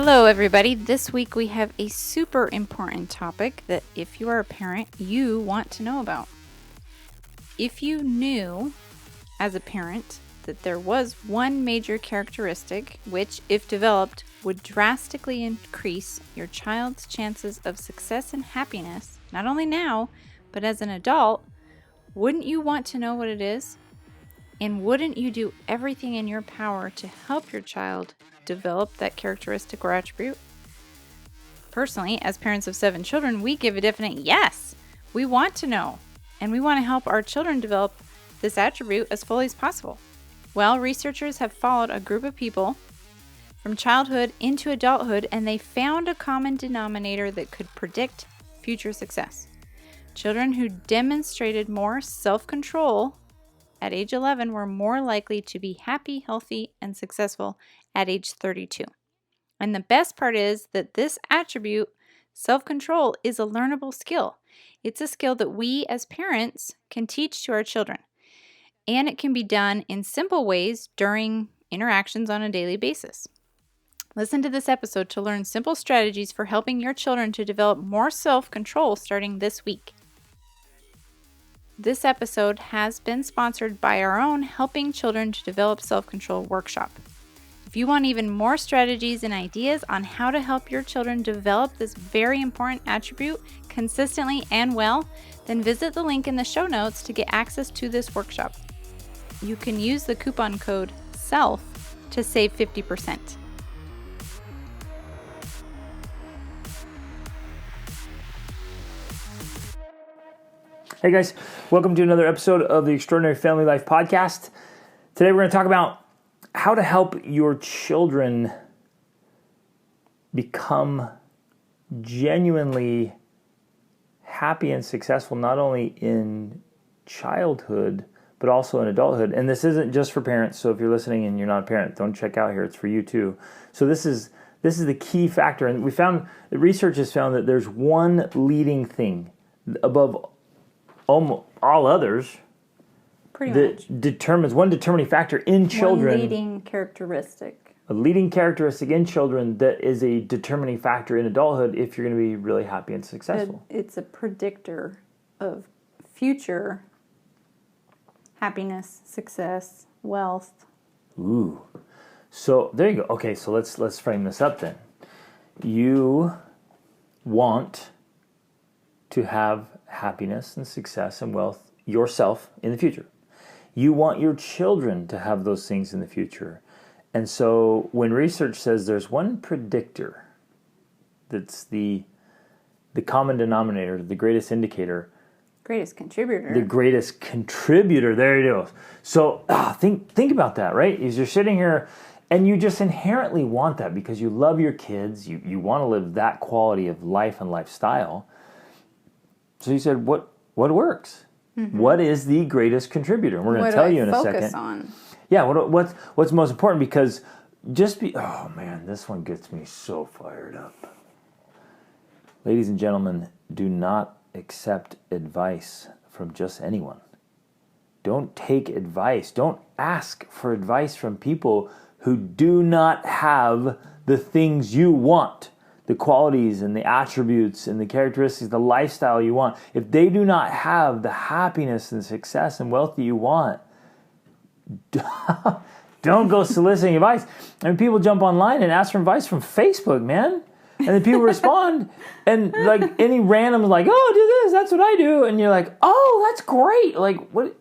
Hello, everybody. This week we have a super important topic that if you are a parent, you want to know about. If you knew as a parent that there was one major characteristic which, if developed, would drastically increase your child's chances of success and happiness, not only now, but as an adult, wouldn't you want to know what it is? And wouldn't you do everything in your power to help your child develop that characteristic or attribute? Personally, as parents of 7 children, we give a definite yes. We want to know, and we want to help our children develop this attribute as fully as possible. Well, researchers have followed a group of people from childhood into adulthood, and they found a common denominator that could predict future success. Children who demonstrated more self-control at age 11 were more likely to be happy, healthy, and successful at age 32. And the best part is that this attribute, self-control, is a learnable skill. It's a skill that we as parents can teach to our children. And it can be done in simple ways during interactions on a daily basis. Listen to this episode to learn simple strategies for helping your children to develop more self-control starting this week. This episode has been sponsored by our own Helping Children to Develop Self-Control workshop. If you want even more strategies and ideas on how to help your children develop this very important attribute consistently and well, then visit the link in the show notes to get access to this workshop. You can use the coupon code SELF to save 50%. Hey guys, welcome to another episode of the Extraordinary Family Life Podcast. Today we're going to talk about how to help your children become genuinely happy and successful, not only in childhood, but also in adulthood. And this isn't just for parents, so if you're listening and you're not a parent, don't check out here, it's for you too. So this is the key factor, and the research has found that there's one leading thing above all others determines one determining factor in children. One leading characteristic. A leading characteristic in children that is a determining factor in adulthood if you're going to be really happy and successful. It's a predictor of future happiness, success, wealth. Ooh. So there you go. Okay, so let's frame this up then. You want to have happiness and success and wealth yourself in the future. You want your children to have those things in the future. And so when research says there's one predictor that's the common denominator, the greatest indicator, Greatest contributor. the greatest contributor, there it is. So think about that, right? As you're sitting here and you just inherently want that because you love your kids, you want to live that quality of life and lifestyle. So you said, what works? Mm-hmm. What is the greatest contributor? And we're going to tell you in a second. Focus on? Yeah, what's most important? Because oh man, this one gets me so fired up. Ladies and gentlemen, do not accept advice from just anyone. Don't take advice. Don't ask for advice from people who do not have the things you want. The qualities and the attributes and the characteristics, the lifestyle you want. If they do not have the happiness and success and wealth that you want, don't go soliciting advice. And people jump online and ask for advice from Facebook, man. And then people respond and like any random like, oh, do this, that's what I do. And you're like, oh, that's great. Like, what?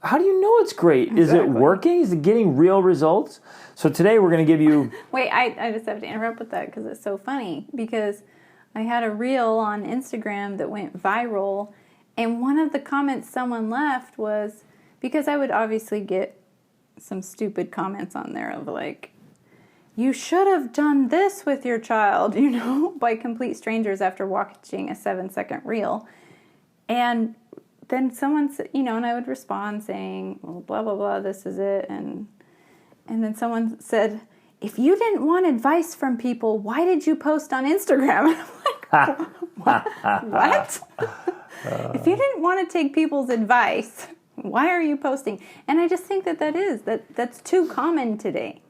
How do you know it's great? Exactly. Is it working? Is it getting real results? So today we're going to give you... Wait, I just have to interrupt with that because it's so funny. Because I had a reel on Instagram that went viral. And one of the comments someone left was... Because I would obviously get some stupid comments on there of like... You should have done this with your child, by complete strangers after watching a 7-second reel. And... then someone said, and I would respond saying, well, blah, blah, blah, this is it. And then someone said, if you didn't want advice from people, why did you post on Instagram? And I'm like, what? If you didn't want to take people's advice, why are you posting? And I just think that's too common today.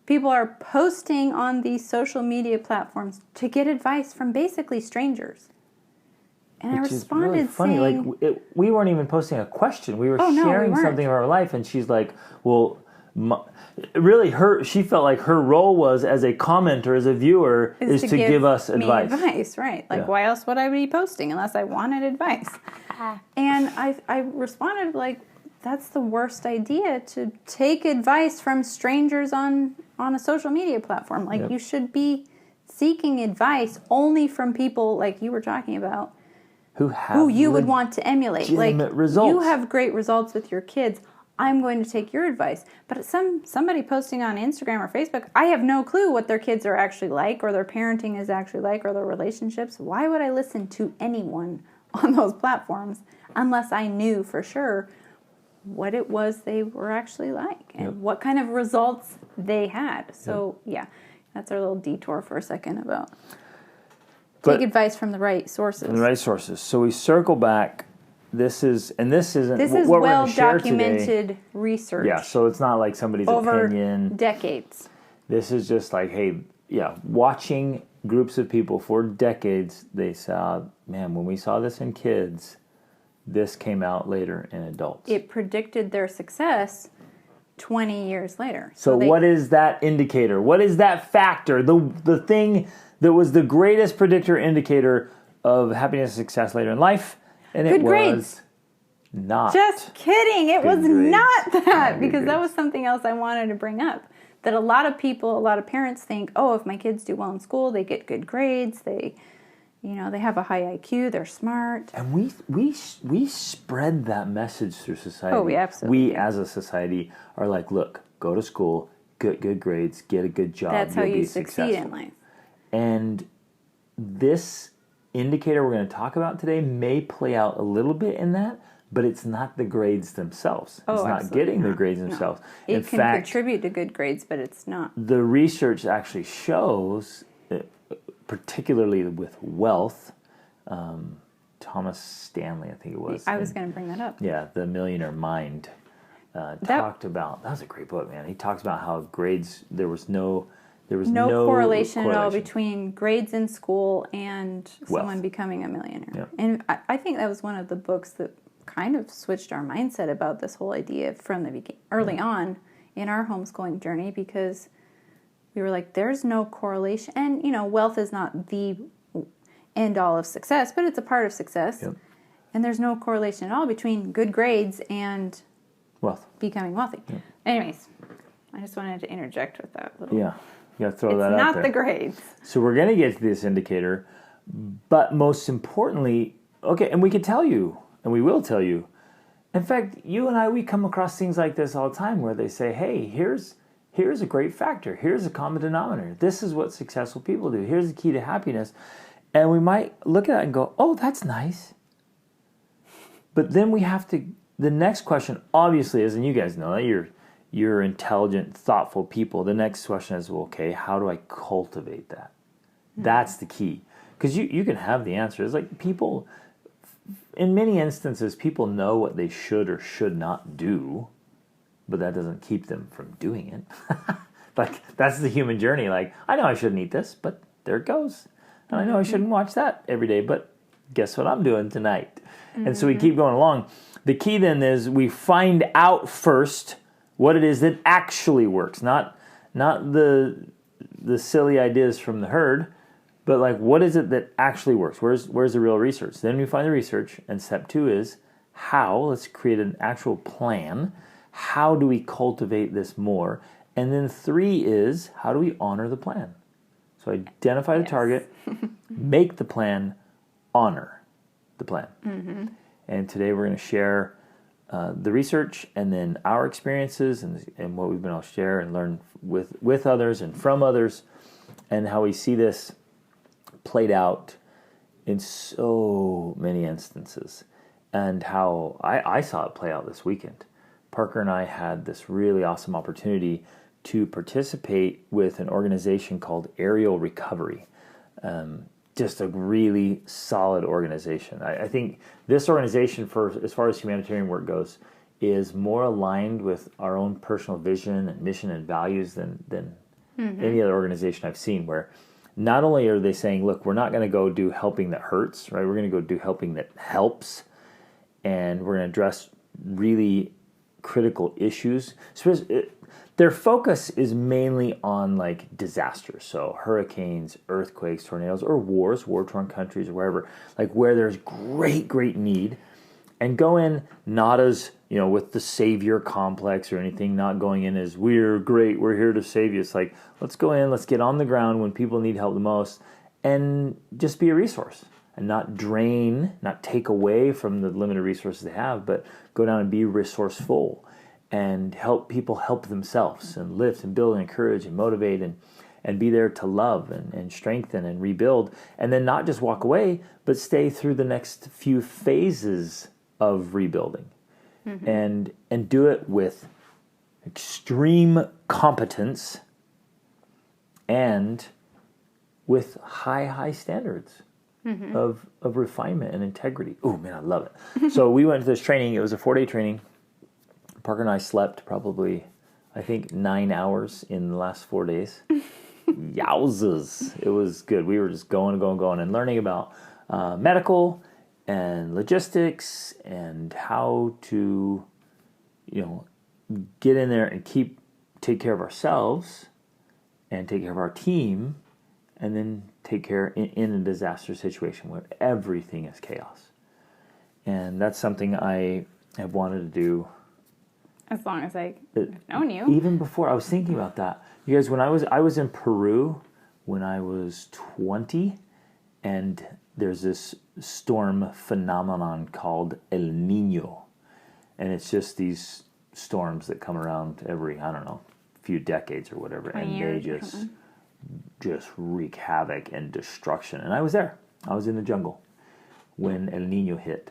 People are posting on these social media platforms to get advice from basically strangers. And Which I is really responded funny. saying... We weren't even posting a question. We were sharing something of our life, and she's like, well... really, she felt like her role was as a commenter, as a viewer, is to give us advice. Right? Like, why else would I be posting unless I wanted advice? And I responded like, that's the worst idea, to take advice from strangers on a social media platform. Like, you should be seeking advice only from people like you were talking about, who you would want to emulate. Like, results. You have great results with your kids. I'm going to take your advice. But somebody posting on Instagram or Facebook, I have no clue what their kids are actually like, or their parenting is actually like, or their relationships. Why would I listen to anyone on those platforms unless I knew for sure what it was they were actually like and what kind of results they had? So, that's our little detour for a second about take advice from the right sources. The right sources. So we circle back. This isn't what well-documented research. Yeah, so it's not like somebody's over opinion. Decades. This is just like, watching groups of people for decades, they saw, man, when we saw this in kids, this came out later in adults. It predicted their success 20 years later. So what is that indicator? What is that factor? The thing that was the greatest predictor indicator of happiness and success later in life? And Good it grades. Was not. Just kidding. It was grades. not that, Not because that grades. was something else I wanted to bring up. That a lot of people, a lot of parents think, oh, if my kids do well in school, they get good grades, they have a high IQ, they're smart. And we spread that message through society. Oh, we absolutely We do. as a society are like, look, go to school, get good grades, get a good job. That's how you'll you be succeed successful. in life. And this indicator we're going to talk about today may play out a little bit in that, but it's not the grades themselves. It's not getting the grades themselves. No. In It can fact, contribute to good grades, but it's not. the research actually shows, particularly with wealth, Thomas Stanley, I think it was. I was going to bring that up. Yeah, The Millionaire Mind talked about, that was a great book, man. He talks about how grades, there was no correlation at all between grades in school and Wealth. someone becoming a millionaire. Yep. And I think that was one of the books that kind of switched our mindset about this whole idea from the early on in our homeschooling journey, because we were like, there's no correlation. And, wealth is not the end all of success, but it's a part of success. Yep. And there's no correlation at all between good grades and wealth. becoming wealthy. Yep. Anyways, I just wanted to interject with that little... Yeah. You got to throw that out there. It's not there. the grades. So we're going to get to this indicator, but most importantly, and we can tell you, and we will tell you. In fact, you and I, we come across things like this all the time where they say, hey, here's a great factor. Here's a common denominator. This is what successful people do. Here's the key to happiness. And we might look at it and go, oh, that's nice. But then we have to, the next question obviously is, and you guys know that you're intelligent, thoughtful people. The next question is, well, okay, how do I cultivate that? That's the key. Because you can have the answer. It's like people, in many instances, people know what they should or should not do, but that doesn't keep them from doing it. Like, that's the human journey. Like, I know I shouldn't eat this, but there it goes. And I know I shouldn't watch that every day, but guess what I'm doing tonight? And so we keep going along. The key then is we find out first what it is that actually works, not the silly ideas from the herd, but like, what is it that actually works? Where's the real research? Then we find the research, and step 2 is how. Let's create an actual plan. How do we cultivate this more? And then 3 is, how do we honor the plan? So identify the target, make the plan, honor the plan. Mm-hmm. And today we're going to share the research and then our experiences and what we've been able to share and learn with others and from others, and how we see this played out in so many instances, and how I saw it play out this weekend. Parker and I had this really awesome opportunity to participate with an organization called Aerial Recovery. Just a really solid organization. I think this organization, as far as humanitarian work goes, is more aligned with our own personal vision and mission and values than any other organization I've seen, where not only are they saying, look, we're not going to go do helping that hurts, right? We're going to go do helping that helps, and we're going to address really critical issues. Their focus is mainly on like disasters, so hurricanes, earthquakes, tornadoes, or wars, war-torn countries, or wherever, like where there's great need, and go in not as, with the savior complex or anything, not going in as we're great, we're here to save you. It's like, let's go in, let's get on the ground when people need help the most, and just be a resource, and not drain, not take away from the limited resources they have, but go down and be resourceful and help people help themselves, and lift and build and encourage and motivate, and be there to love and strengthen and rebuild, and then not just walk away, but stay through the next few phases of rebuilding, and do it with extreme competence and with high standards of refinement and integrity. Oh man, I love it. So we went to this training. It was a 4-day training. Parker and I slept probably, I think, 9 hours in the last 4 days. Yowzas. It was good. We were just going and learning about medical and logistics and how to, get in there and take care of ourselves and take care of our team, and then take care in a disaster situation where everything is chaos. And that's something I have wanted to do. As long as I've known you. Even before, I was thinking about that. You guys, when I was in Peru when I was 20, and there's this storm phenomenon called El Niño. And it's just these storms that come around every, few decades or whatever. And they just wreak havoc and destruction. And I was there. I was in the jungle when El Niño hit.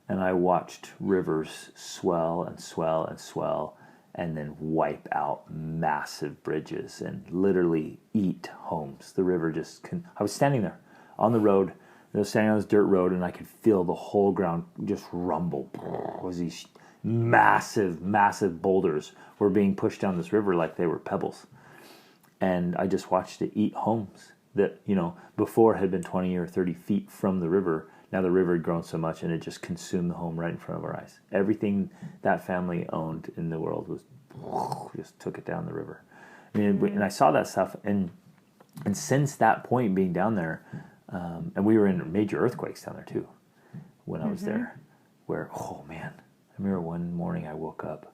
And I watched rivers swell and swell and swell, and then wipe out massive bridges and literally eat homes. The river I was standing there on the road. I was standing on this dirt road, and I could feel the whole ground just rumble. It was these massive boulders were being pushed down this river like they were pebbles. And I just watched it eat homes that, before had been 20 or 30 feet from the river. Now the river had grown so much, and it just consumed the home right in front of our eyes. Everything that family owned in the world just took it down the river. And I saw that stuff, and since that point being down there, and we were in major earthquakes down there too when I was there, where, oh man, I remember one morning I woke up,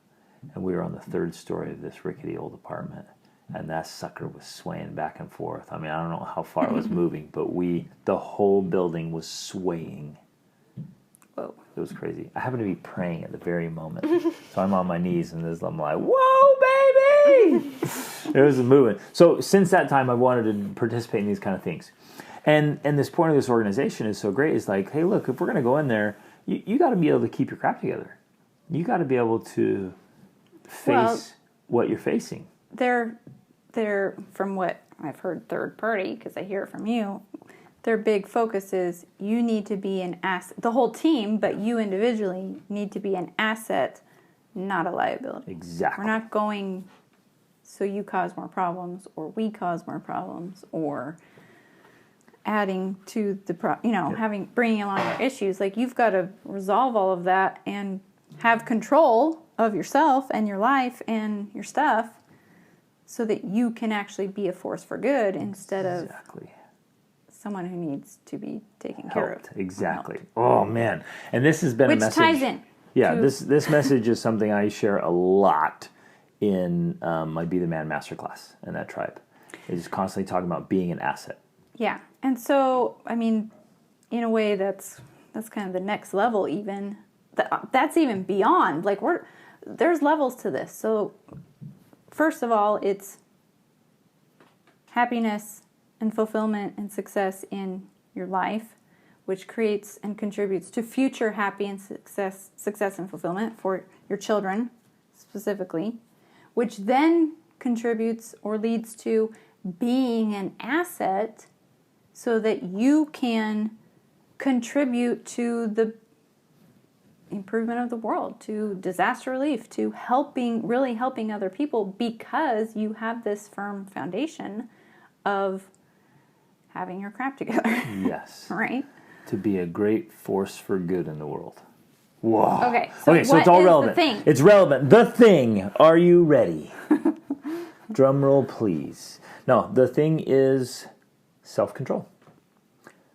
and we were on the 3rd story of this rickety old apartment, and that sucker was swaying back and forth. I don't know how far it was moving, but the whole building was swaying. Whoa. It was crazy. I happened to be praying at the very moment. So I'm on my knees, and I'm like, whoa, baby! It was moving. So since that time, I've wanted to participate in these kind of things. And this point of this organization is so great. It's like, hey, look, if we're going to go in there, you got to be able to keep your crap together. You got to be able to face what you're facing. They're, from what I've heard third party, because I hear it from you, their big focus is you need to be an asset. The whole team, but you individually need to be an asset, not a liability. Exactly. We're not going so you cause more problems, or we cause more problems, or adding to the bringing along your issues. Like, you've got to resolve all of that and have control of yourself and your life and your stuff, so that you can actually be a force for good instead of someone who needs to be taken care of. Exactly. Oh man! And this has been a message. Which ties in. Yeah, this message is something I share a lot in my Be the Man Masterclass in that tribe. It's just constantly talking about being an asset. Yeah, and so in a way, that's kind of the next level. Even that's even beyond. Like, there's levels to this. So first of all, it's happiness and fulfillment and success in your life, which creates and contributes to future happy and success and fulfillment for your children specifically, which then contributes or leads to being an asset so that you can contribute to the improvement of the world, to disaster relief, to really helping other people, because you have this firm foundation of having your crap together. Yes. Right? To be a great force for good in the world. Whoa. Okay, So it's all relevant. The thing? It's relevant. The thing. Are you ready? Drum roll, please. No, the thing is self-control.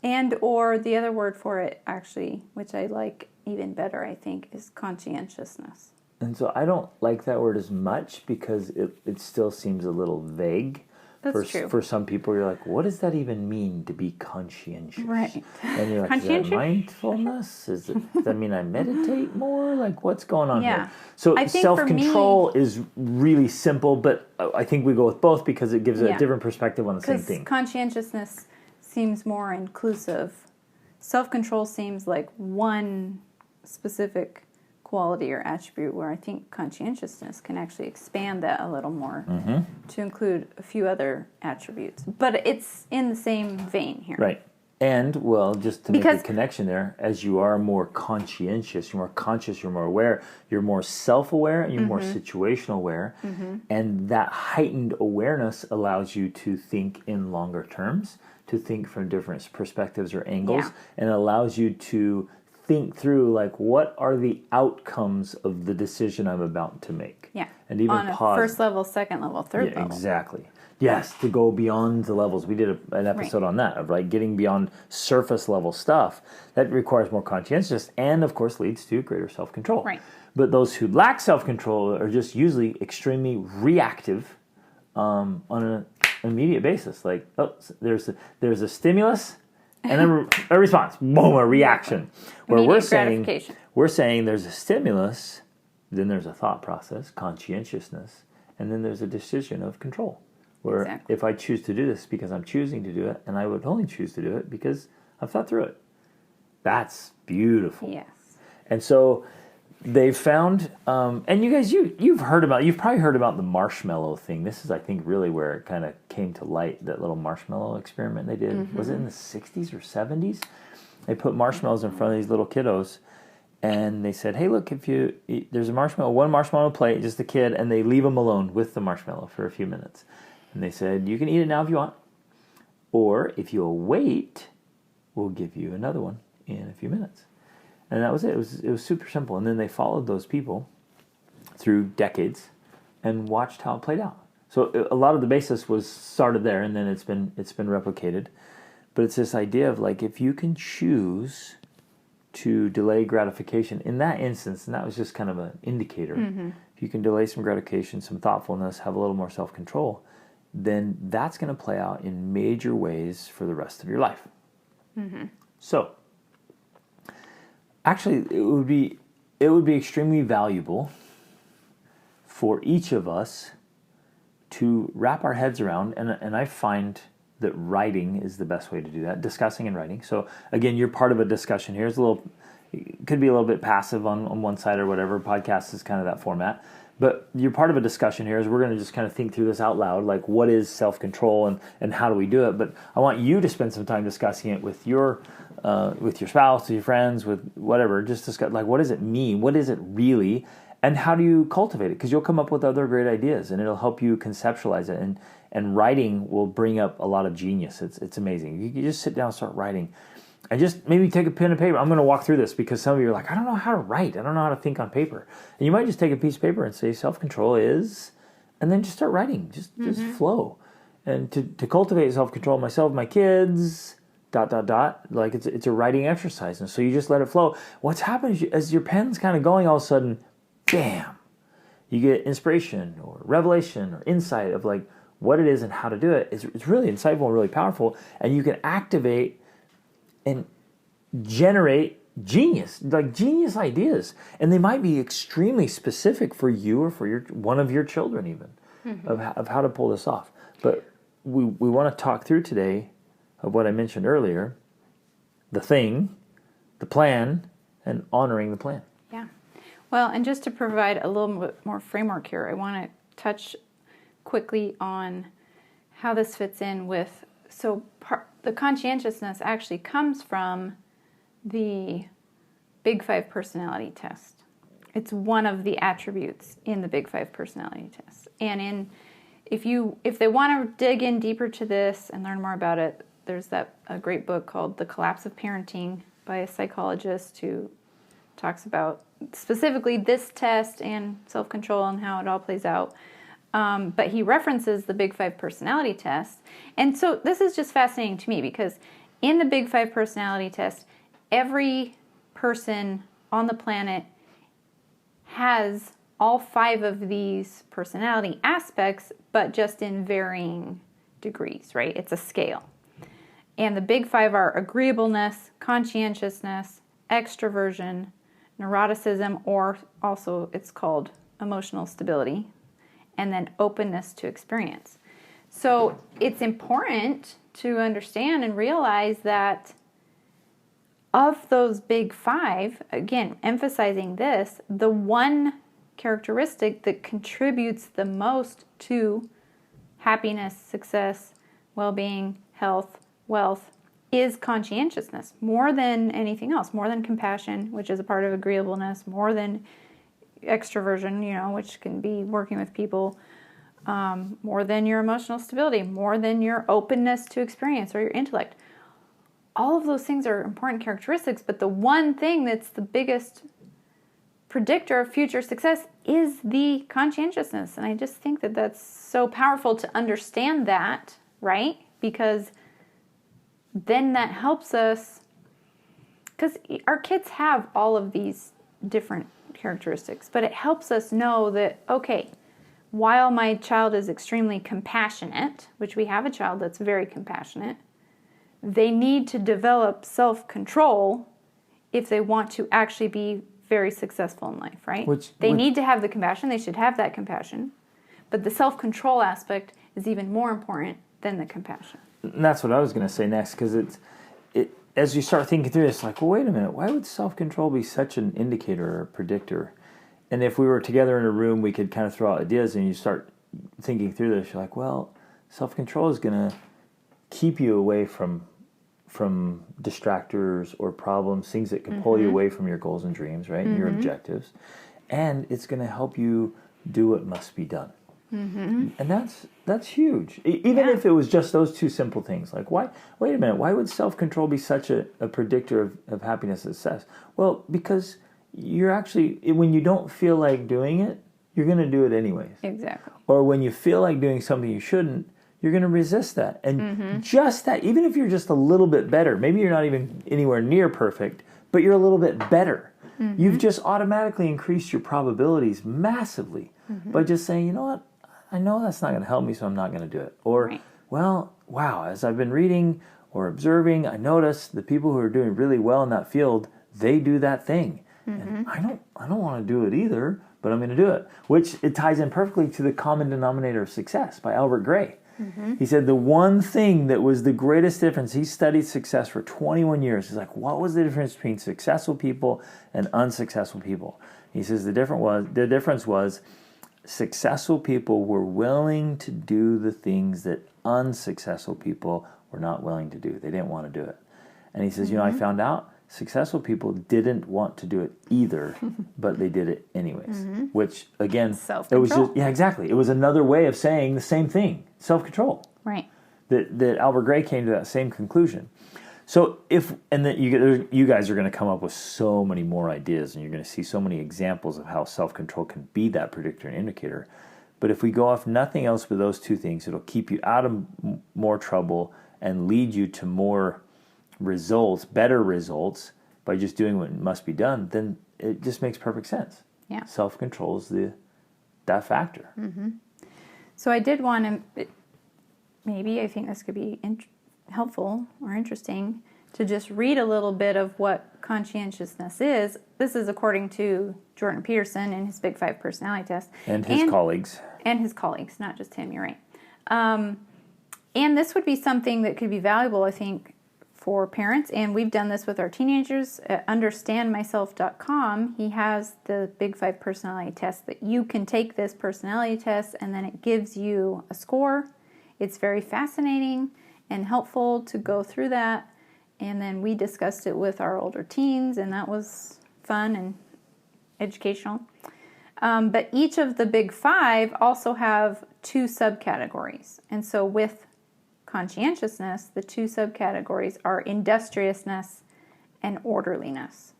And or the other word for it, actually, which I like even better, I think, is conscientiousness. And so I don't like that word as much because it still seems a little vague. That's true. For some people, you're like, what does that even mean to be conscientious? Right. And you're like, is that mindfulness? Does that mean I meditate more? Like, what's going on here? So self-control is really simple, but I think we go with both because it gives a different perspective on the same thing. Conscientiousness seems more inclusive. Self-control seems like one specific quality or attribute, where I think conscientiousness can actually expand that a little more to include a few other attributes. But it's in the same vein here. Right. And, well, just to make a connection there, as you are more conscientious, you're more conscious, you're more aware, you're more self-aware, and you're more situational aware. And that heightened awareness allows you to think in longer terms, to think from different perspectives or angles, and allows you to think through, like, what are the outcomes of the decision I'm about to make? Yeah. And even on a pause. first level, second level, third level. Exactly. Yes, to go beyond the levels. We did an episode on that, of like getting beyond surface level stuff. That requires more conscientiousness and, of course, leads to greater self-control. Right. But those who lack self-control are just usually extremely reactive on an immediate basis. Like, oh, there's a stimulus and a response. Boom, a reaction. Where we're saying there's a stimulus, then there's a thought process, conscientiousness, and then there's a decision of control. Where if I choose to do this because I'm choosing to do it, and I would only choose to do it because I've thought through it. That's beautiful. Yes. And so they found, and you guys, you've probably heard about the marshmallow thing. This is, I think, really where it kind of came to light, that little marshmallow experiment they did. Was it in the 60s or 70s? They put marshmallows in front of these little kiddos, and they said, hey, look, there's one marshmallow plate, just a kid, and they leave them alone with the marshmallow for a few minutes. And they said, you can eat it now if you want, or if you'll wait, we'll give you another one in a few minutes. And that was it. It was super simple. And then they followed those people through decades and watched how it played out. So a lot of the basis was started there, and then it's been replicated. But it's this idea of, like, if you can choose to delay gratification in that instance, and that was just kind of an indicator. If you can delay some gratification, some thoughtfulness, have a little more self-control, then that's going to play out in major ways for the rest of your life. So, actually, it would be extremely valuable for each of us to wrap our heads around, and I find that writing is the best way to do that, discussing and writing. So, again, you're part of a discussion here. It could be a little bit passive on one side or whatever. Podcast is kind of that format. But you're part of a discussion here, is we're going to just kind of think through this out loud, like what is self-control and how do we do it. But I want you to spend some time discussing it with your spouse, with your friends, with whatever. Just discuss, like, what does it mean? What is it really? And how do you cultivate it? Because you'll come up with other great ideas, and it'll help you conceptualize it. And writing will bring up a lot of genius. It's amazing. You can just sit down and start writing. And just maybe take a pen and paper. I'm going to walk through this because some of you are like, I don't know how to write. I don't know how to think on paper. And you might just take a piece of paper and say self-control is, and then just start writing. Just flow. And to cultivate self-control, myself, my kids, ... Like it's a writing exercise. And so you just let it flow. What's happening is as your pen's kind of going, all of a sudden, bam, you get inspiration or revelation or insight of, like, what it is and how to do it. It's really insightful and really powerful. And you can activate and generate genius ideas, and they might be extremely specific for you or for one of your children, even of how to pull this off. But we want to talk through today of what I mentioned earlier: the thing, the plan, and honoring the plan. Yeah. Well, and just to provide a little bit more framework here, I want to touch quickly on how this fits in with the conscientiousness actually comes from the Big Five personality test. It's one of the attributes in the Big Five personality test. And if they want to dig in deeper to this and learn more about it, there's a great book called The Collapse of Parenting by a psychologist who talks about specifically this test and self-control and how it all plays out. But he references the Big Five personality test. And so this is just fascinating to me because in the Big Five personality test, every person on the planet has all 5 of these personality aspects, but just in varying degrees, right? It's a scale. And the Big Five are agreeableness, conscientiousness, extroversion, neuroticism, or also it's called emotional stability, and then openness to experience. So it's important to understand and realize that of those Big Five, again, emphasizing this, the one characteristic that contributes the most to happiness, success, well-being, health, wealth, is conscientiousness, more than anything else, more than compassion, which is a part of agreeableness, more than extroversion, which can be working with people, more than your emotional stability, more than your openness to experience or your intellect. All of those things are important characteristics, but the one thing that's the biggest predictor of future success is the conscientiousness. And I just think that that's so powerful to understand that, right? Because then that helps us, because our kids have all of these different characteristics, but it helps us know that, okay, while my child is extremely compassionate, which we have a child that's very compassionate, they need to develop self-control if they want to actually be very successful in life, right? They need to have the compassion. They should have that compassion. But the self-control aspect is even more important than the compassion. And that's what I was going to say next, because it as you start thinking through this, like, well, wait a minute, why would self-control be such an indicator or a predictor? And if we were together in a room, we could kind of throw out ideas, and you start thinking through this, you're like, well, self-control is going to keep you away from distractors or problems, things that can pull you away from your goals and dreams, right? Your objectives. And it's going to help you do what must be done. And that's huge. Even if it was just those two simple things. Like, wait a minute, why would self-control be such a predictor of happiness and success? Well, because you're actually, when you don't feel like doing it, you're going to do it anyways. Exactly. Or when you feel like doing something you shouldn't, you're going to resist that. And just that, even if you're just a little bit better, maybe you're not even anywhere near perfect, but you're a little bit better. You've just automatically increased your probabilities massively by just saying, you know what, I know that's not going to help me, so I'm not going to do it. Or, well, wow, as I've been reading or observing, I noticed the people who are doing really well in that field, they do that thing. And I don't want to do it either, but I'm going to do it. Which it ties in perfectly to the common denominator of success by Albert Gray. He said the one thing that was the greatest difference, he studied success for 21 years. He's like, what was the difference between successful people and unsuccessful people? He says the difference was successful people were willing to do the things that unsuccessful people were not willing to do. They didn't want to do it. And he says, I found out successful people didn't want to do it either, but they did it anyways. Which, again, it was just, exactly. It was another way of saying the same thing, self-control. Right. That Albert Gray came to that same conclusion. So you guys are going to come up with so many more ideas, and you're going to see so many examples of how self-control can be that predictor and indicator. But if we go off nothing else but those two things, it'll keep you out of more trouble and lead you to more results, better results, by just doing what must be done. Then it just makes perfect sense. Yeah. Self-control is that factor. So I did want to, maybe I think this could be helpful or interesting to just read a little bit of what conscientiousness is. This is according to Jordan Peterson in his Big Five personality test. And his colleagues. And his colleagues, not just him, you're right. And this would be something that could be valuable, I think, for parents. And we've done this with our teenagers. At understandmyself.com, he has the Big Five personality test that you can take this personality test, and then it gives you a score. It's very fascinating and helpful to go through that. And then we discussed it with our older teens, and that was fun and educational. But each of the big 5 also have 2 subcategories. And so with conscientiousness, the 2 subcategories are industriousness and orderliness,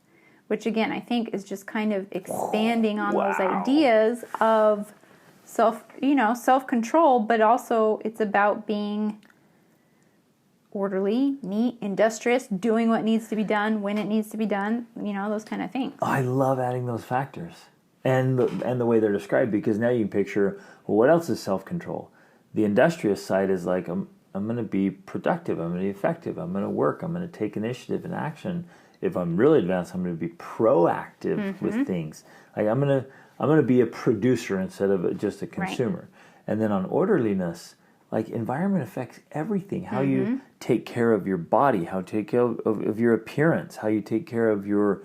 which again, I think is just kind of expanding on those ideas of self-control, but also it's about being orderly, neat, industrious, doing what needs to be done when it needs to be done, those kind of things. I love adding those factors and the way they're described, because now you can picture, well, what else is self-control? The industrious side is like, I'm going to be productive, I'm going to be effective, I'm going to work, I'm going to take initiative and action. If I'm really advanced, I'm going to be proactive with things. Like I'm going to be a producer instead of just a consumer. Right. And then on orderliness, like environment affects everything. How you take care of your body, how you take care of your appearance, how you take care of your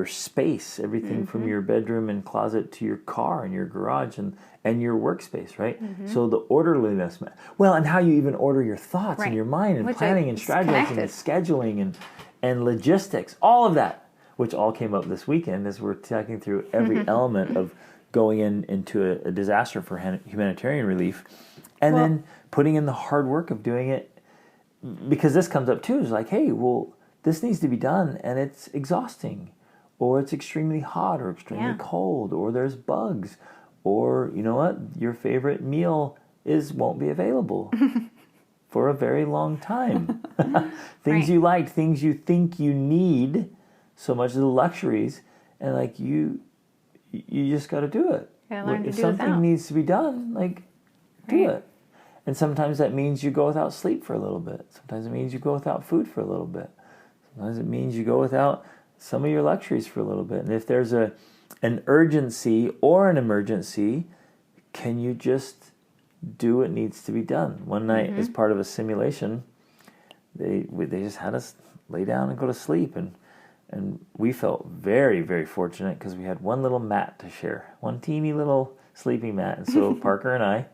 space, everything from your bedroom and closet to your car and your garage and your workspace, right? So the orderliness, and how you even order your thoughts and your mind and planning and strategizing and scheduling and logistics, all of that, which all came up this weekend as we're talking through every element of going into a disaster for humanitarian relief, and then putting in the hard work of doing it, because this comes up too, is like, hey, well, this needs to be done, and it's exhausting, or it's extremely hot, or extremely cold, or there's bugs, or you know what, your favorite meal won't be available for a very long time. Things you like, things you think you need, so much of the luxuries, and like you just got to do it. If something needs to be done, like do it. And sometimes that means you go without sleep for a little bit. Sometimes it means you go without food for a little bit. Sometimes it means you go without some of your luxuries for a little bit. And if there's an urgency or an emergency, can you just do what needs to be done? One night, as part of a simulation, they just had us lay down and go to sleep, and we felt very, very fortunate because we had one little mat to share, one teeny little sleeping mat. And so Parker and I,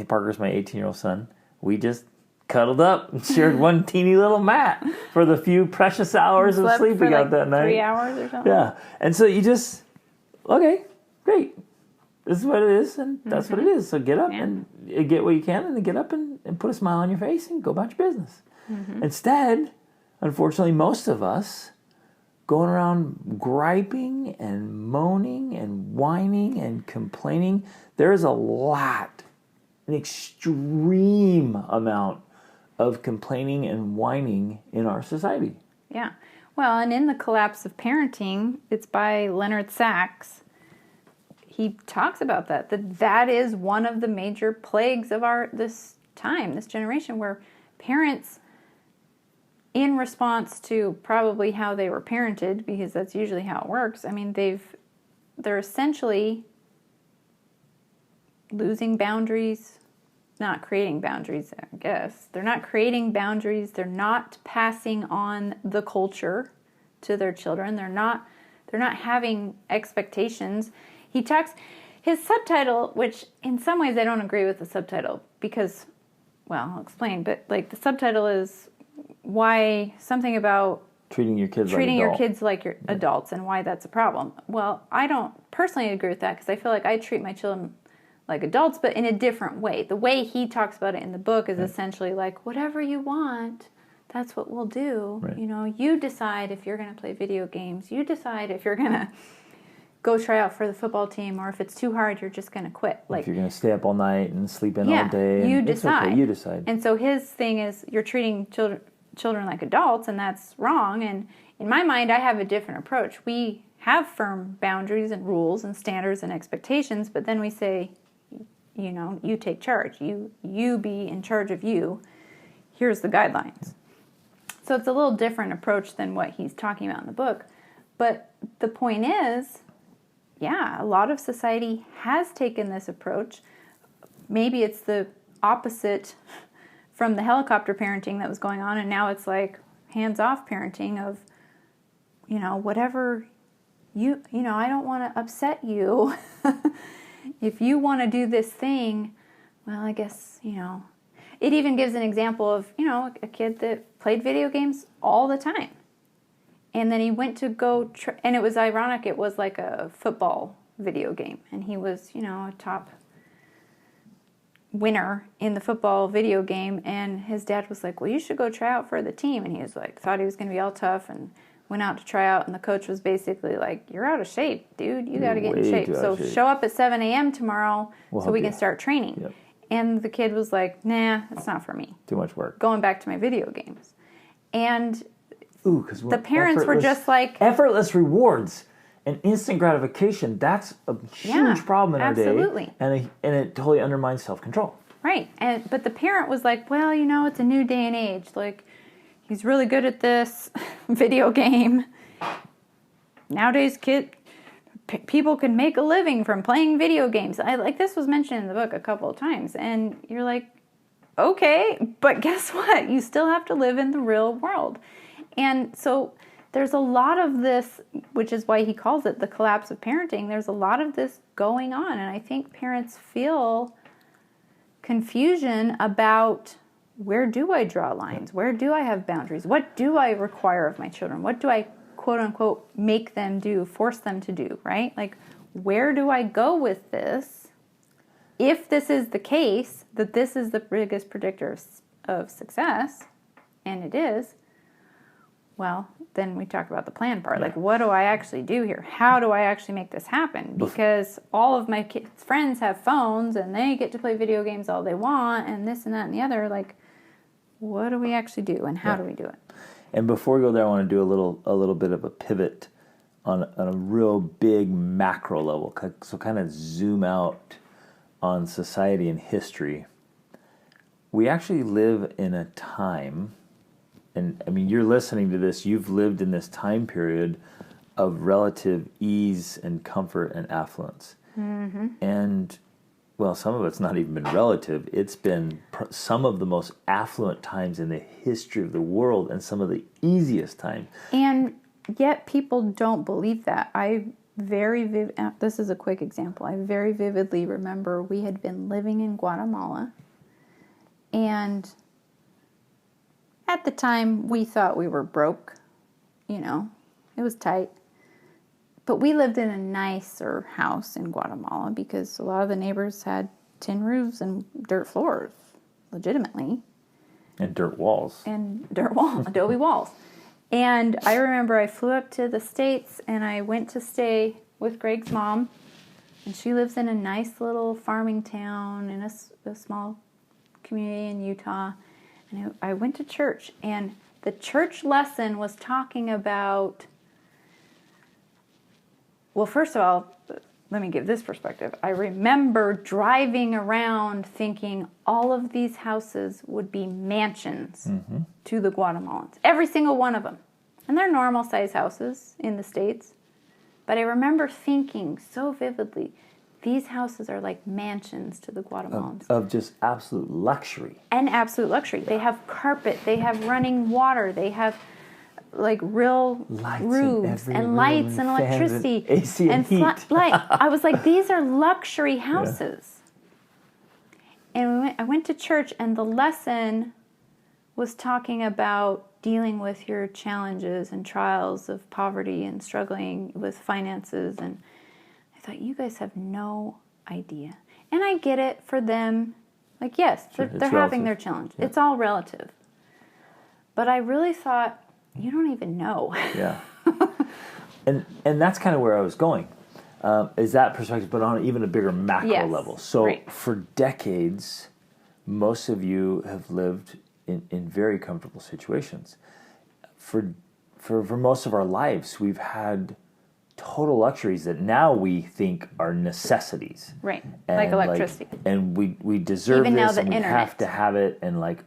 Parker's my 18-year-old son, we just cuddled up and shared one teeny little mat for the few precious hours of sleep we got that night. 3 hours or something. Yeah, and so you just, okay, great. This is what it is, and that's what it is. So get up and get what you can, and then get up and put a smile on your face and go about your business. Instead, unfortunately, most of us going around griping and moaning and whining and complaining. There is an extreme amount of complaining and whining in our society. Yeah. Well, and in The Collapse of Parenting, it's by Leonard Sachs. He talks about that is one of the major plagues of this generation, where parents, in response to probably how they were parented, because that's usually how it works, I mean, they're essentially losing boundaries, not creating boundaries, I guess. They're not creating boundaries. They're not passing on the culture to their children. They're not having expectations. He talks, his subtitle, which in some ways I don't agree with the subtitle because, well, I'll explain, but like the subtitle is why something about treating your kids like your adults and why that's a problem. Well, I don't personally agree with that because I feel like I treat my children like adults, but in a different way. The way he talks about it in the book is essentially like, whatever you want, that's what we'll do. Right. You know, you decide if you're going to play video games. You decide if you're going to go try out for the football team, or if it's too hard, you're just going to quit. Like, if you're going to stay up all night and sleep in all day. You decide. Okay, you decide. And so his thing is, you're treating children like adults, and that's wrong. And in my mind, I have a different approach. We have firm boundaries and rules and standards and expectations, but then we say, you know, you take charge. You be in charge of you. Here's the guidelines. So it's a little different approach than what he's talking about in the book. But the point is, yeah, a lot of society has taken this approach. Maybe it's the opposite from the helicopter parenting that was going on, and now it's like hands-off parenting of, you know, whatever you know, I don't want to upset you. If you want to do this thing, well, I guess, you know. It even gives an example of, you know, a kid that played video games all the time. And then he went to go, and it was ironic, it was like a football video game. And he was, a top winner in the football video game. And his dad was like, well, you should go try out for the team. And he was like, thought he was going to be all tough and went out to try out. And the coach was basically like, you're out of shape, dude. You got to get in shape. So show up at 7 a.m. tomorrow so we can start training. Yep. And the kid was like, nah, it's not for me. Too much work. Going back to my video games. And because the parents were just like... Effortless rewards and instant gratification, that's a huge problem in our absolutely. Day. And it totally undermines self-control. Right. But the parent was like, well, it's a new day and age. Like, he's really good at this video game. Nowadays, people can make a living from playing video games. This was mentioned in the book a couple of times. And you're like, okay, but guess what? You still have to live in the real world. And so there's a lot of this, which is why he calls it the collapse of parenting. There's a lot of this going on. And I think parents feel confusion about, where do I draw lines? Where do I have boundaries? What do I require of my children? What do I, quote unquote, make them do, force them to do, right? Like, where do I go with this? If this is the case, that this is the biggest predictor of success, and it is, well, then we talk about the plan part. Yeah. Like, what do I actually do here? How do I actually make this happen? Because all of my kids' friends have phones, and they get to play video games all they want, and this and that and the other. Like, what do we actually do, and how do we do it? And before we go there, I want to do a little bit of a pivot on a real big macro level. So kind of zoom out on society and history. We actually live in a time, and I mean, you're listening to this, you've lived in this time period of relative ease and comfort and affluence. Mm-hmm. And, well, some of it's not even been relative. It's been some of the most affluent times in the history of the world and some of the easiest times. And yet people don't believe that. This is a quick example. I very vividly remember we had been living in Guatemala, and at the time we thought we were broke. It was tight. But we lived in a nicer house in Guatemala because a lot of the neighbors had tin roofs and dirt floors, legitimately. And dirt walls. Adobe walls. And I remember I flew up to the States and I went to stay with Greg's mom. And she lives in a nice little farming town in a small community in Utah. And I went to church, and the church lesson was talking about, well, first of all, let me give this perspective. I remember driving around thinking all of these houses would be mansions to the Guatemalans. Every single one of them. And they're normal size houses in the States. But I remember thinking so vividly, these houses are like mansions to the Guatemalans. Of just absolute luxury. And absolute luxury. They have carpet, they have running water, they have like real lights roofs and lights and electricity and AC and heat. I was like, these are luxury houses. Yeah. And I went to church, and the lesson was talking about dealing with your challenges and trials of poverty and struggling with finances. And I thought, you guys have no idea. And I get it for them. Like, yes, they're having their challenge. Yeah. It's all relative. But I really thought, you don't even know. Yeah. And that's kind of where I was going, is that perspective, but on even a bigger macro level. So for decades, most of you have lived in very comfortable situations. For most of our lives, we've had total luxuries that now we think are necessities. Right, like electricity. And we deserve even this, now the and we internet. have to have it, and like,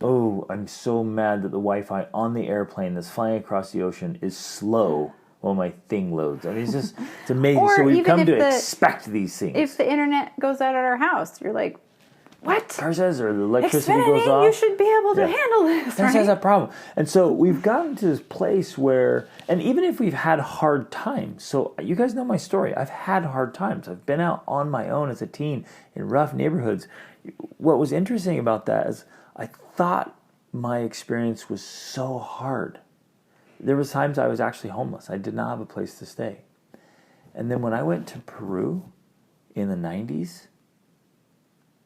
oh, I'm so mad that the Wi-Fi on the airplane that's flying across the ocean is slow while my thing loads. I mean, it's amazing. Or so we've come to the, expect these things. If the internet goes out at our house, you're like, what? Says, or the electricity Xfinity, goes off. You should be able to handle this, That has a problem. And so we've gotten to this place where, and even if we've had hard times, so you guys know my story. I've had hard times. I've been out on my own as a teen in rough neighborhoods. What was interesting about that is I thought my experience was so hard. there was times I was actually homeless. I did not have a place to stay. And then when I went to Peru in the 90s,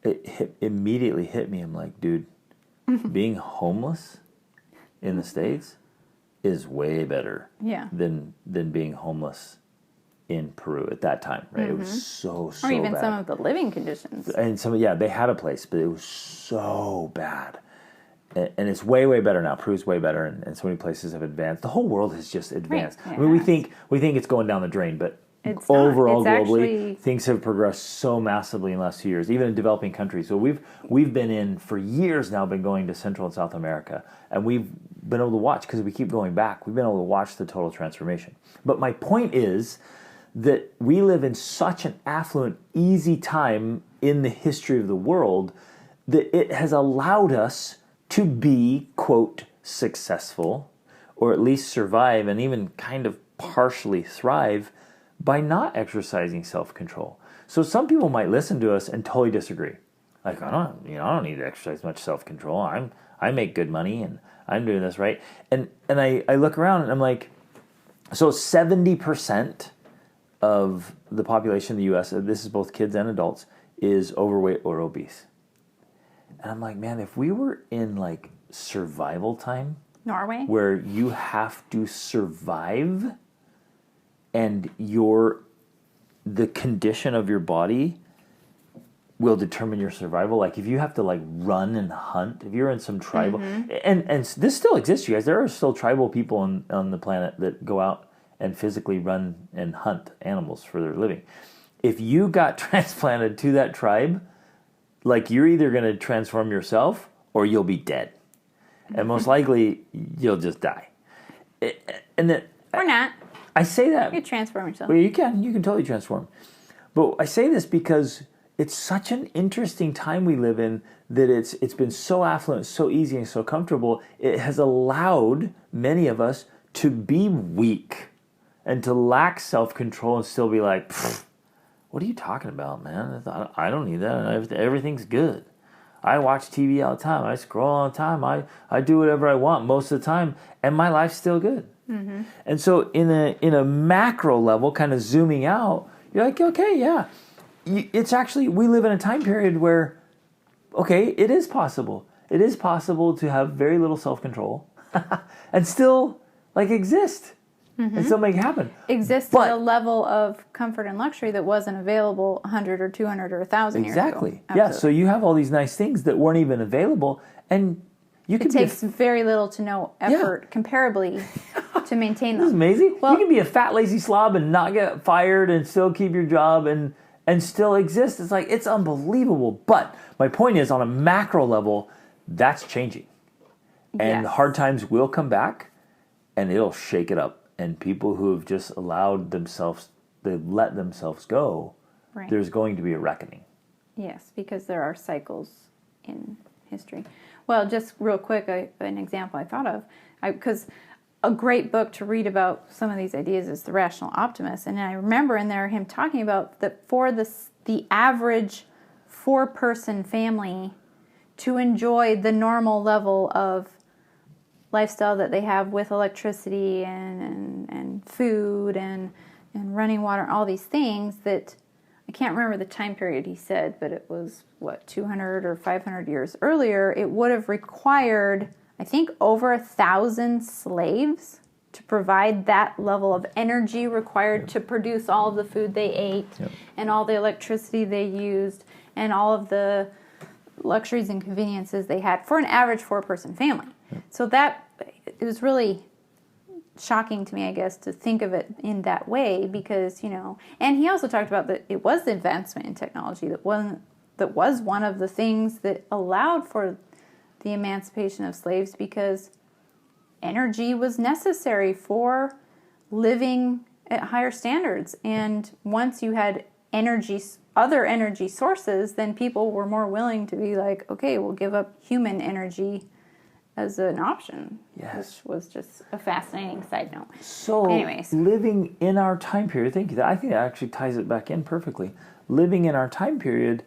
it immediately hit me. I'm like, dude, being homeless in the States is way better than being homeless in Peru at that time, right? It was so or even bad. some of the living conditions. And they had a place, but it was so bad. And it's way, way better now. Peru's way better, and so many places have advanced. The whole world has just advanced. Right. I mean, we think it's going down the drain, but it's overall, not. It's globally, actually... things have progressed so massively in the last few years, even in developing countries. So we've been in, for years now, been going to Central and South America, and we've been able to watch, because we keep going back, we've been able to watch the total transformation. But my point is that we live in such an affluent, easy time in the history of the world that it has allowed us to be, quote, successful, or at least survive and even kind of partially thrive by not exercising self-control. So some people might listen to us and totally disagree. Like, I don't need to exercise much self-control. I make good money and I'm doing this right. And I look around and I'm like, so 70% of the population in the U.S., this is both kids and adults, is overweight or obese. And I'm like, man, if we were in like survival time, Norway, where you have to survive and the condition of your body will determine your survival. Like if you have to like run and hunt, if you're in some tribal, and this still exists, you guys, there are still tribal people on the planet that go out and physically run and hunt animals for their living. If you got transplanted to that tribe, like you're either going to transform yourself or you'll be dead. And most likely you'll just die. Or not. I say that. You transform yourself. Well, you can totally transform. But I say this because it's such an interesting time we live in that it's been so affluent, so easy, and so comfortable. It has allowed many of us to be weak and to lack self-control and still be like, what are you talking about, man? I don't need that. Everything's good. I watch TV all the time. I scroll all the time. I do whatever I want most of the time, and my life's still good. Mm-hmm. And so in a macro level, kind of zooming out, you're like, okay, yeah. It's actually, we live in a time period where, okay, it is possible. It is possible to have very little self-control and still, like, exist. And still make it happen. Exist at a level of comfort and luxury that wasn't available 100 or 200 or 1,000 years ago. Exactly. Yeah, so you have all these nice things that weren't even available, and it takes very little to no effort comparably to maintain them. This is amazing. Well, you can be a fat, lazy slob and not get fired and still keep your job and still exist. It's like, it's unbelievable. But my point is, on a macro level, that's changing. And hard times will come back, and it'll shake it up. And people who have just allowed themselves, they let themselves go, there's going to be a reckoning. Yes, because there are cycles in history. Well, just real quick, an example I thought of, because a great book to read about some of these ideas is The Rational Optimist. And I remember in there him talking about that for the average 4-person family to enjoy the normal level of lifestyle that they have with electricity and food and running water, all these things that I can't remember the time period he said, but it was 200 or 500 years earlier. It would have required, I think, over 1,000 slaves to provide that level of energy required to produce all of the food they ate and all the electricity they used and all of the luxuries and conveniences they had for an average 4-person family. So it was really shocking to me, I guess, to think of it in that way because, and he also talked about that it was the advancement in technology that was one of the things that allowed for the emancipation of slaves because energy was necessary for living at higher standards. And once you had other energy sources, then people were more willing to be like, okay, we'll give up human energy as an option. Yes. Which was just a fascinating side note. So, anyways, living in our time period, thank you. I think that actually ties it back in perfectly. Living in our time period,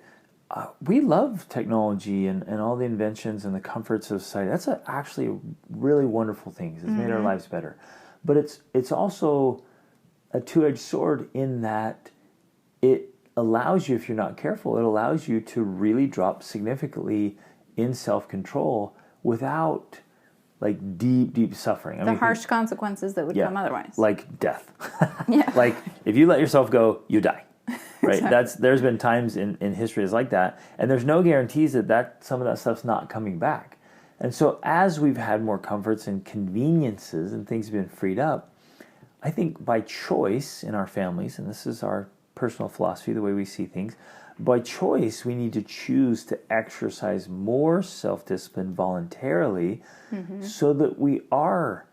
we love technology and all the inventions and the comforts of society. That's actually a really wonderful thing. It's made our lives better. But it's also a two-edged sword in that it allows you, if you're not careful, it allows you to really drop significantly in self-control without like deep suffering. The harsh consequences that would come otherwise. Like death. Yeah. Like if you let yourself go, you die. Right? Exactly. There's been times in history that's like that, and there's no guarantees that some of that stuff's not coming back. And so as we've had more comforts and conveniences and things have been freed up, I think by choice in our families, and this is our personal philosophy, the way we see things, by choice we need to choose to exercise more self-discipline voluntarily so that we are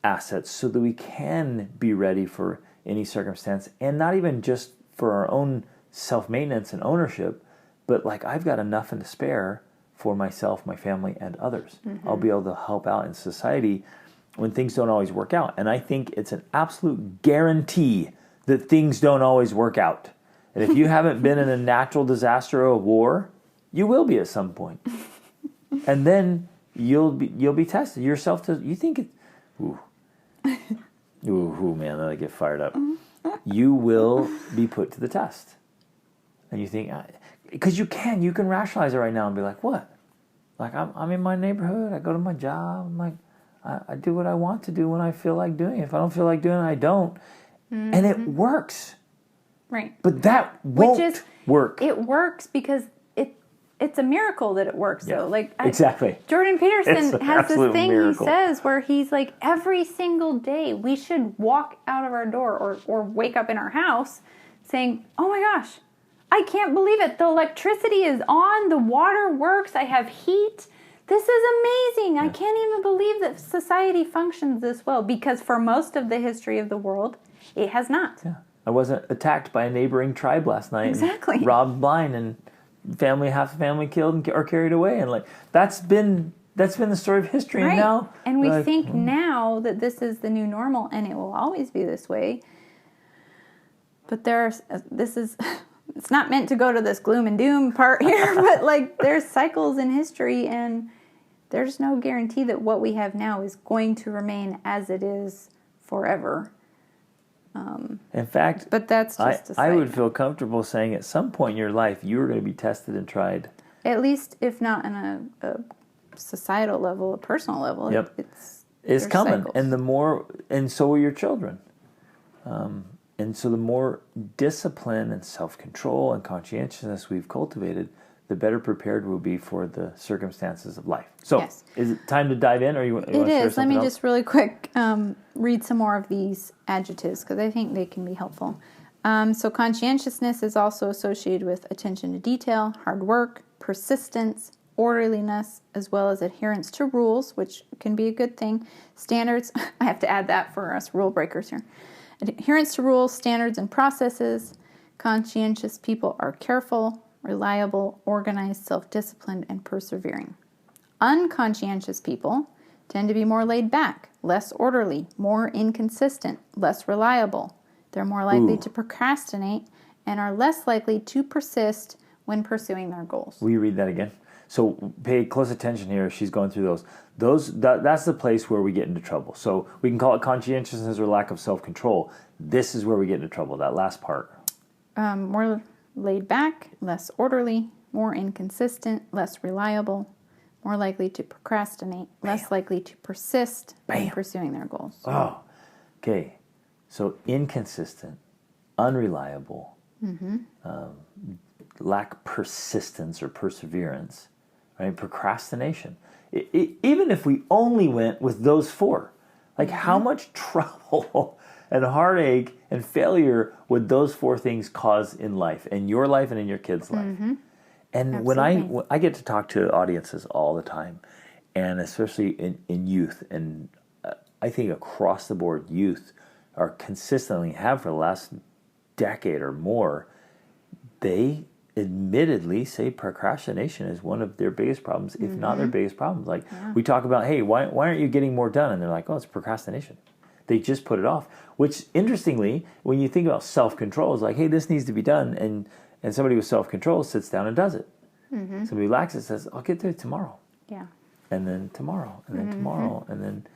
assets, so that we can be ready for any circumstance, and not even just for our own self-maintenance and ownership, but like I've got enough and to spare for myself, my family, and others. I'll be able to help out in society when things don't always work out. And I think it's an absolute guarantee that things don't always work out. And if you haven't been in a natural disaster or a war, you will be at some point. And then you'll be tested. You think it, ooh, man, I get fired up. You will be put to the test. And you think, because you can rationalize it right now and be like, what? Like I'm in my neighborhood, I go to my job, I'm like, I do what I want to do when I feel like doing it. If I don't feel like doing it, I don't. And it works. Right. But that won't work. It works because it's a miracle that it works, though. Like exactly. Jordan Peterson has this thing miracle. he says where he's like, every single day we should walk out of our door or wake up in our house saying, oh my gosh, I can't believe it. The electricity is on. The water works. I have heat. This is amazing. Yeah. I can't even believe that society functions this well, because for most of the history of the world, it has not. Yeah. I wasn't attacked by a neighboring tribe last night. Exactly. And robbed blind and half the family killed or carried away. And like that's been the story of history. Right. And now, and we think now that this is the new normal and it will always be this way. But it's not meant to go to this gloom and doom part here, but like there's cycles in history, and there's no guarantee that what we have now is going to remain as it is forever. In fact, but that's just I would feel comfortable saying at some point in your life you are going to be tested and tried. At least, if not on a societal level, a personal level. Yep. It's coming, cycles. And so will your children. And so the more discipline and self-control and conscientiousness we've cultivated, the better prepared we'll be for the circumstances of life. So, yes. Is it time to dive in, or you want to share It is. Let me else? just really quick read some more of these adjectives, because I think they can be helpful. So conscientiousness is also associated with attention to detail, hard work, persistence, orderliness, as well as adherence to rules, which can be a good thing. Standards, I have to add that for us rule breakers here. Adherence to rules, standards, and processes. Conscientious people are careful, reliable, organized, self-disciplined, and persevering. Unconscientious people tend to be more laid back, less orderly, more inconsistent, less reliable. They're more likely to procrastinate and are less likely to persist when pursuing their goals. Will you read that again? So pay close attention here. She's going through those. That's the place where we get into trouble. So we can call it conscientiousness or lack of self-control. This is where we get into trouble, that last part. More laid back, less orderly, more inconsistent, less reliable, more likely to procrastinate, less likely to persist in pursuing their goals. Oh, okay. So inconsistent, unreliable, lack persistence or perseverance, right? Procrastination. Even if we only went with those four, like how much trouble and heartache and failure would those four things cause in life, in your life and in your kids' life? And Absolutely. when I get to talk to audiences all the time, and especially in youth, and I think across the board youth are consistently have for the last decade or more, they admittedly say procrastination is one of their biggest problems, if not their biggest problems. Like we talk about, hey, why aren't you getting more done? And they're like, oh, it's procrastination. They just put it off. Which, interestingly, when you think about self-control, is like, hey, this needs to be done, And somebody with self-control sits down and does it. Somebody who lacks it says, I'll get to it tomorrow. Yeah. And then tomorrow, and then tomorrow. And then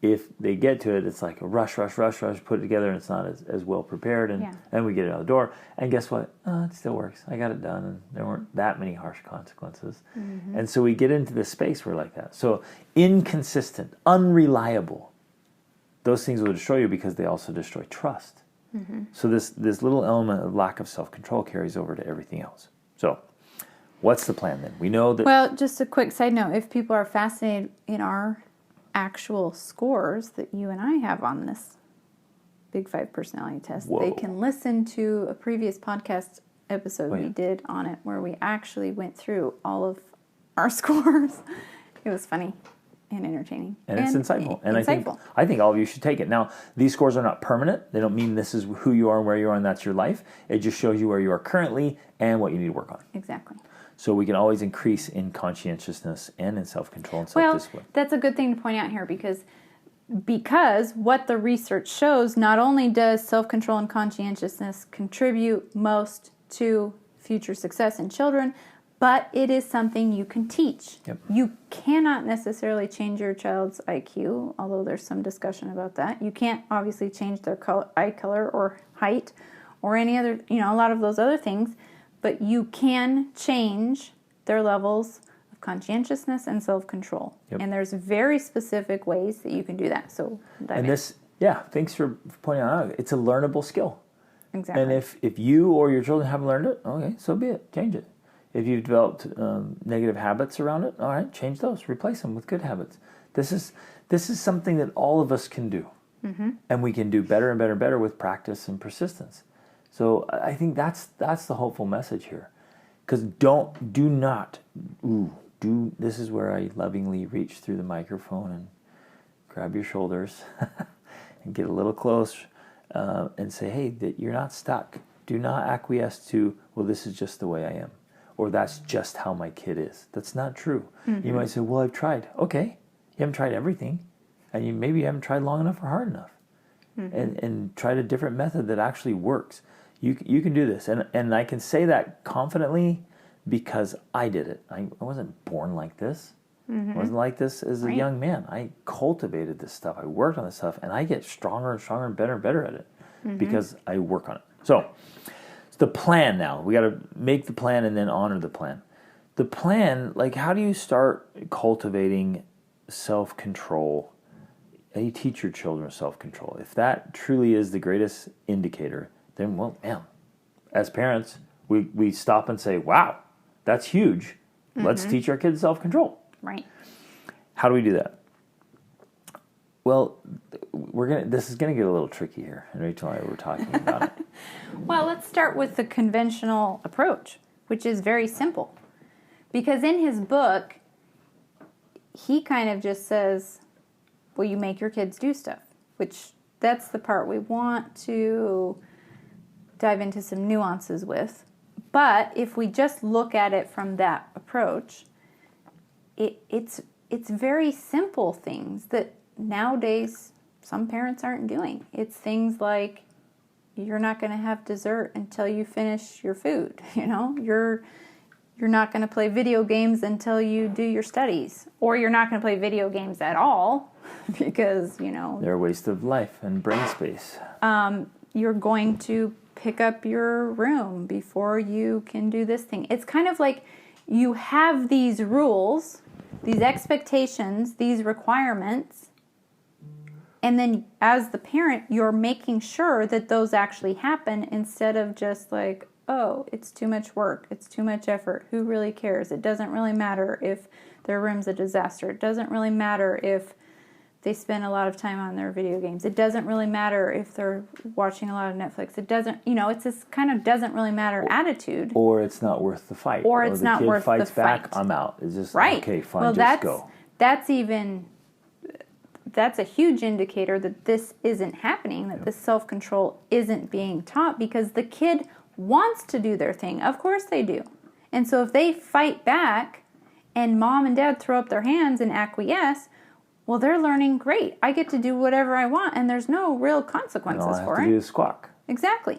if they get to it, it's like a rush, put it together, and it's not as well prepared. And we get it out the door. And guess what? It still works. I got it done. And there weren't that many harsh consequences. And so we get into this space where like that. So inconsistent, unreliable, those things will destroy you because they also destroy trust. So this little element of lack of self-control carries over to everything else. So what's the plan then? We know that... Well, just a quick side note. If people are fascinated in our actual scores that you and I have on this Big 5 personality test, they can listen to a previous podcast episode we did on it where we actually went through all of our scores. It was funny. And entertaining. And it's insightful. And I think all of you should take it. Now, these scores are not permanent. They don't mean this is who you are and where you are and that's your life. It just shows you where you are currently and what you need to work on. Exactly. So we can always increase in conscientiousness and in self-control and self-discipline. Well, that's a good thing to point out here because what the research shows, not only does self-control and conscientiousness contribute most to future success in children, but it is something you can teach. Yep. You cannot necessarily change your child's IQ, although there's some discussion about that. You can't obviously change their eye color or height or any other, a lot of those other things, but you can change their levels of conscientiousness and self-control. Yep. And there's very specific ways that you can do that. So thanks for pointing out. It's a learnable skill. Exactly. And if you or your children haven't learned it, okay, so be it. Change it. If you've developed negative habits around it, all right, change those. Replace them with good habits. This is something that all of us can do. And we can do better and better with practice and persistence. So I think that's the hopeful message here. Because this is where I lovingly reach through the microphone and grab your shoulders and get a little close and say, hey, that you're not stuck. Do not acquiesce to, well, this is just the way I am. Or that's just how my kid is. That's not true. You might say, well, I've tried. Okay, you haven't tried everything. And maybe you haven't tried long enough or hard enough. And tried a different method that actually works. You can do this. And I can say that confidently because I did it. I wasn't born like this. I wasn't like this as a young man. I cultivated this stuff. I worked on this stuff. And I get stronger and stronger and better at it because I work on it. So the plan now. We got to make the plan and then honor the plan. The plan, like how do you start cultivating self-control? How do you teach your children self-control? If that truly is the greatest indicator, then, well, man, as parents, we stop and say, wow, that's huge. Let's teach our kids self-control. Right. How do we do that? Well, this is gonna get a little tricky here, and Rachel and I were talking about it. Well, let's start with the conventional approach, which is very simple. Because in his book, he kind of just says, well, you make your kids do stuff, which that's the part we want to dive into some nuances with. But if we just look at it from that approach, it's very simple things that nowadays some parents aren't doing. It's things like you're not going to have dessert until you finish your food. You're not going to play video games until you do your studies, or you're not going to play video games at all because they're a waste of life and brain space. You're going to pick up your room before you can do this thing. It's kind of like you have these rules, these expectations, these requirements, and then as the parent, you're making sure that those actually happen instead of just like, oh, it's too much work, it's too much effort, who really cares? It doesn't really matter if their room's a disaster. It doesn't really matter if they spend a lot of time on their video games. It doesn't really matter if they're watching a lot of Netflix. It doesn't, it's this kind of doesn't really matter attitude. Or it's not worth the fight. Or it's not worth the fight. The kid fights back, I'm out. It's just, right. Okay, fine, just go. That's a huge indicator that this isn't happening, that this self-control isn't being taught because the kid wants to do their thing. Of course they do. And so if they fight back and mom and dad throw up their hands and acquiesce, well, they're learning, great, I get to do whatever I want and there's no real consequences for it. All I have to do is squawk. Exactly.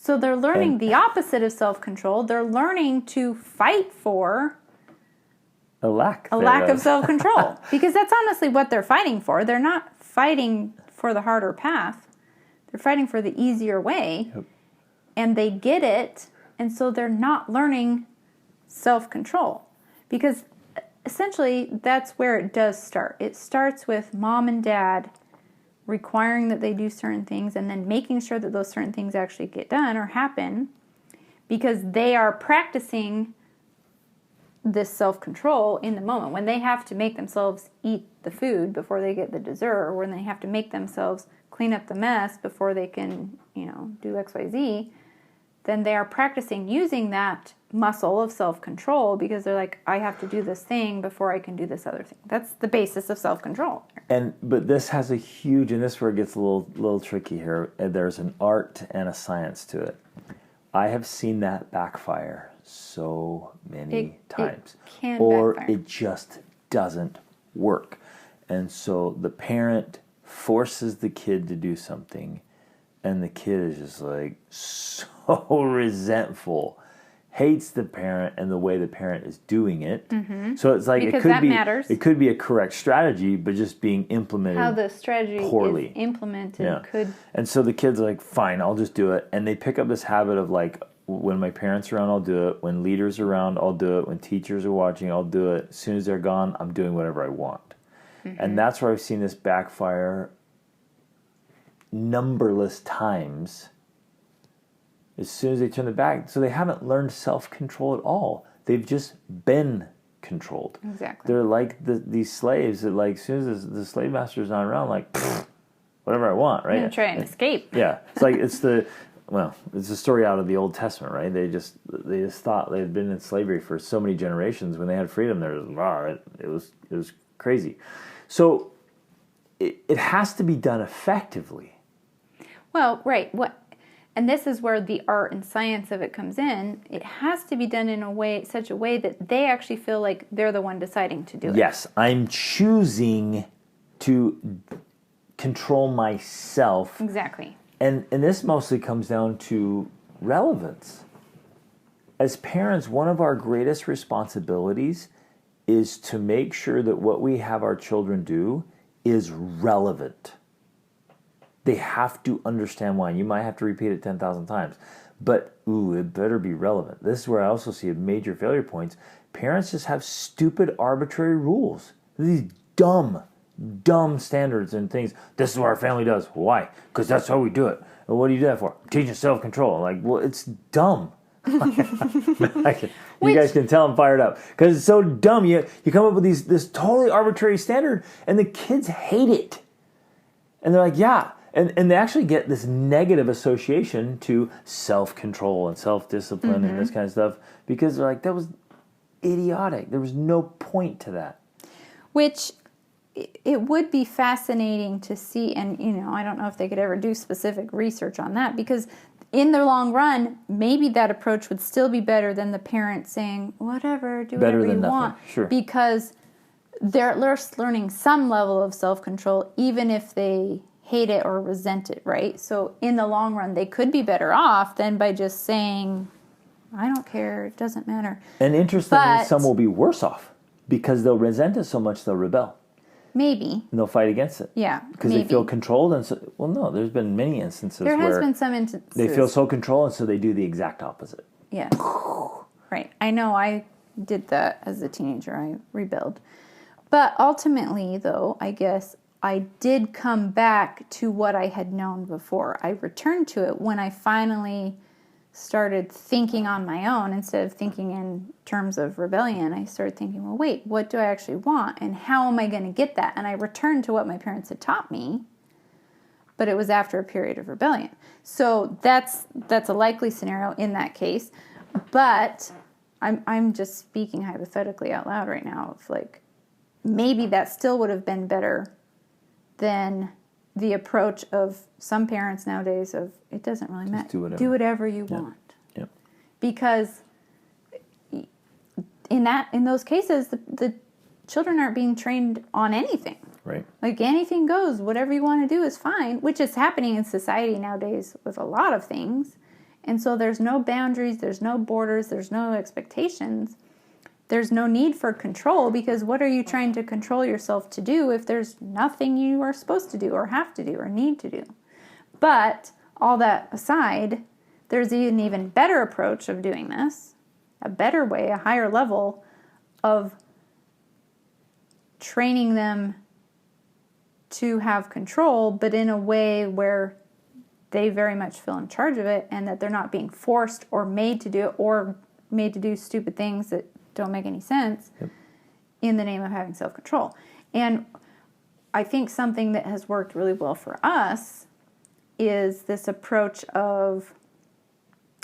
So they're learning the opposite of self-control. They're learning to fight for a lack of self-control. Because that's honestly what they're fighting for. They're not fighting for the harder path. They're fighting for the easier way. Yep. And they get it, and so they're not learning self-control. Because essentially, that's where it does start. It starts with mom and dad requiring that they do certain things and then making sure that those certain things actually get done or happen because they are practicing this self-control in the moment. When they have to make themselves eat the food before they get the dessert, or when they have to make themselves clean up the mess before they can, do XYZ, then they are practicing using that muscle of self-control because they're like, I have to do this thing before I can do this other thing. That's the basis of self-control. But this has a huge, and this is where it gets a little tricky here. There's an art and a science to it. I have seen that backfire so many times. It just doesn't work. And so the parent forces the kid to do something, and the kid is just like so resentful, hates the parent and the way the parent is doing it. Mm-hmm. So it's like because it could be a correct strategy, but just being implemented how the strategy poorly. Is implemented could. And so the kid's like, fine, I'll just do it. And they pick up this habit of like, when my parents are around, I'll do it. When leaders are around, I'll do it. When teachers are watching, I'll do it. As soon as they're gone, I'm doing whatever I want. Mm-hmm. And that's where I've seen this backfire numberless times. As soon as they turn their back, so they haven't learned self-control at all. They've just been controlled. Exactly. They're like these slaves that, like, as soon as the slave master's not around, like, whatever I want, right? I'm going to try and escape. Yeah, it's like it's a story out of the Old Testament, right? They just thought they had been in slavery for so many generations. When they had freedom, it was crazy. So it has to be done effectively. Well, right. And this is where the art and science of it comes in. It has to be done in such a way that they actually feel like they're the one deciding to do it. Yes, I'm choosing to control myself. Exactly. And this mostly comes down to relevance. As parents, one of our greatest responsibilities is to make sure that what we have our children do is relevant. They have to understand why. You might have to repeat it 10,000 times. But, it better be relevant. This is where I also see a major failure points. Parents just have stupid, arbitrary rules. These dumb standards and things. This is what our family does. Why? Because that's how we do it. And what do you do that for? I'm teaching self-control. Like, well, it's dumb. You guys can tell I'm fired up. Because it's so dumb. You come up with this totally arbitrary standard, and the kids hate it. And they're like, yeah. And they actually get this negative association to self-control and self-discipline and this kind of stuff because they're like, that was idiotic. There was no point to that. Which it would be fascinating to see, and I don't know if they could ever do specific research on that because in the long run, maybe that approach would still be better than the parent saying, whatever, do whatever you want. Sure. Because they're at least learning some level of self-control, even if they hate it or resent it, right? So in the long run, they could be better off than by just saying, I don't care, it doesn't matter. And interestingly, some will be worse off because they'll resent it so much they'll rebel. Maybe. And they'll fight against it. Yeah, because they feel controlled. And so, well, no, there's been many instances where there has been some instances. They feel so controlled, and so they do the exact opposite. Yeah. Right. I know I did that as a teenager. I rebelled. But ultimately, though, I guess I did come back to what I had known before. I returned to it when I finally started thinking on my own instead of thinking in terms of rebellion. I started thinking, well, wait, what do I actually want? And how am I going to get that? And I returned to what my parents had taught me, but it was after a period of rebellion. So that's a likely scenario in that case. But I'm just speaking hypothetically out loud right now of like, maybe that still would have been better than the approach of some parents nowadays of it doesn't really matter. Do whatever you want. Yep. Because in those cases, the children aren't being trained on anything. Right. Like anything goes. Whatever you want to do is fine, which is happening in society nowadays with a lot of things. And so there's no boundaries, there's no borders, there's no expectations. There's no need for control, because what are you trying to control yourself to do if there's nothing you are supposed to do or have to do or need to do? But all that aside, there's an even better approach of doing this, a better way, a higher level of training them to have control, but in a way where they very much feel in charge of it, and that they're not being forced or made to do it, or made to do stupid things that don't make any sense in the name of having self-control. And I think something that has worked really well for us is this approach of,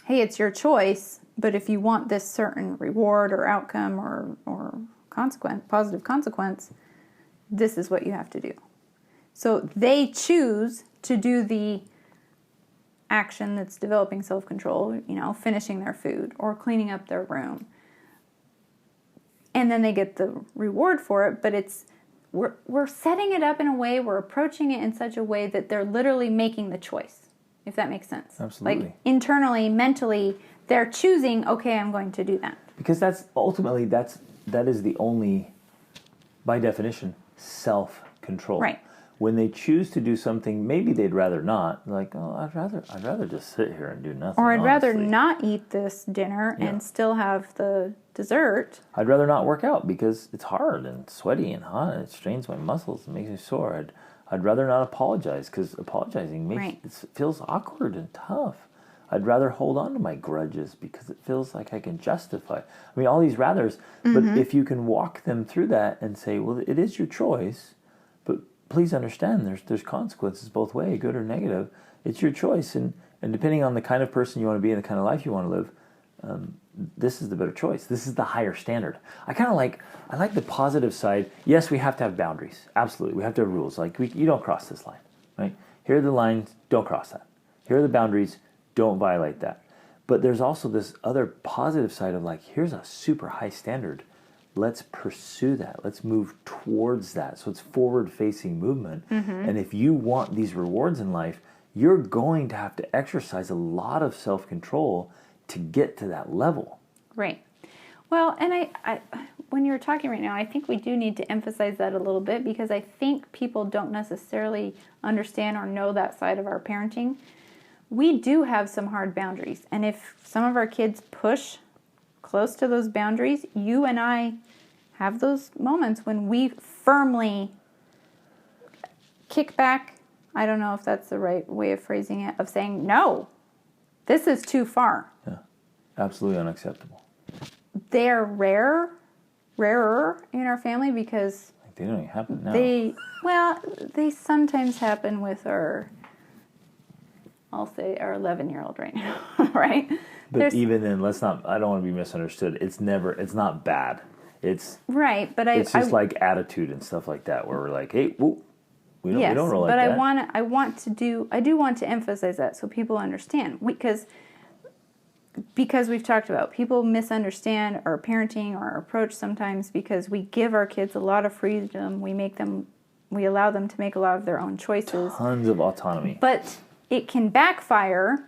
hey, it's your choice, but if you want this certain reward or outcome or consequence, positive consequence, this is what you have to do. So they choose to do the action that's developing self-control, finishing their food or cleaning up their room. And then they get the reward for it, but we're setting it up in a way, we're approaching it in such a way that they're literally making the choice, if that makes sense. Absolutely. Like internally, mentally, they're choosing, okay, I'm going to do that. Because that is the only, by definition, self-control. Right. When they choose to do something, maybe they'd rather not. Like, oh, I'd rather just sit here and do nothing. Or I'd rather honestly. not eat this dinner and still have the dessert. I'd rather not work out because it's hard and sweaty and hot and it strains my muscles and makes me sore. I'd rather not apologize because apologizing it feels awkward and tough. I'd rather hold on to my grudges because it feels like I can justify. I mean, all these rathers. But if you can walk them through that and say, well, it is your choice, but please understand there's consequences both ways, good or negative. It's your choice. And depending on the kind of person you want to be and the kind of life you want to live, this is the better choice. This is the higher standard. I like the positive side. Yes, we have to have boundaries. Absolutely. We have to have rules. Like you don't cross this line, right? Here are the lines. Don't cross that. Here are the boundaries. Don't violate that. But there's also this other positive side of like, here's a super high standard. Let's pursue that. Let's move towards that. So it's forward-facing movement. And if you want these rewards in life, you're going to have to exercise a lot of self-control to get to that level. Right. Well, and I when you're talking right now, I think we do need to emphasize that a little bit, because I think people don't necessarily understand or know that side of our parenting. We do have some hard boundaries. And if some of our kids push close to those boundaries, you and I have those moments when we firmly kick back. I don't know if that's the right way of phrasing it, of saying, no, this is too far. Yeah, absolutely unacceptable. They're rarer in our family because they don't even happen now. They sometimes happen with I'll say our 11-year-old right now, right? But even then, I don't want to be misunderstood. It's not bad. It's right, but it's just like attitude and stuff like that, where we're like, hey, whoa, we don't roll like that. But I do want to emphasize that so people understand, because we've talked about people misunderstand our parenting or our approach sometimes because we give our kids a lot of freedom. We allow them to make a lot of their own choices. Tons of autonomy. But it can backfire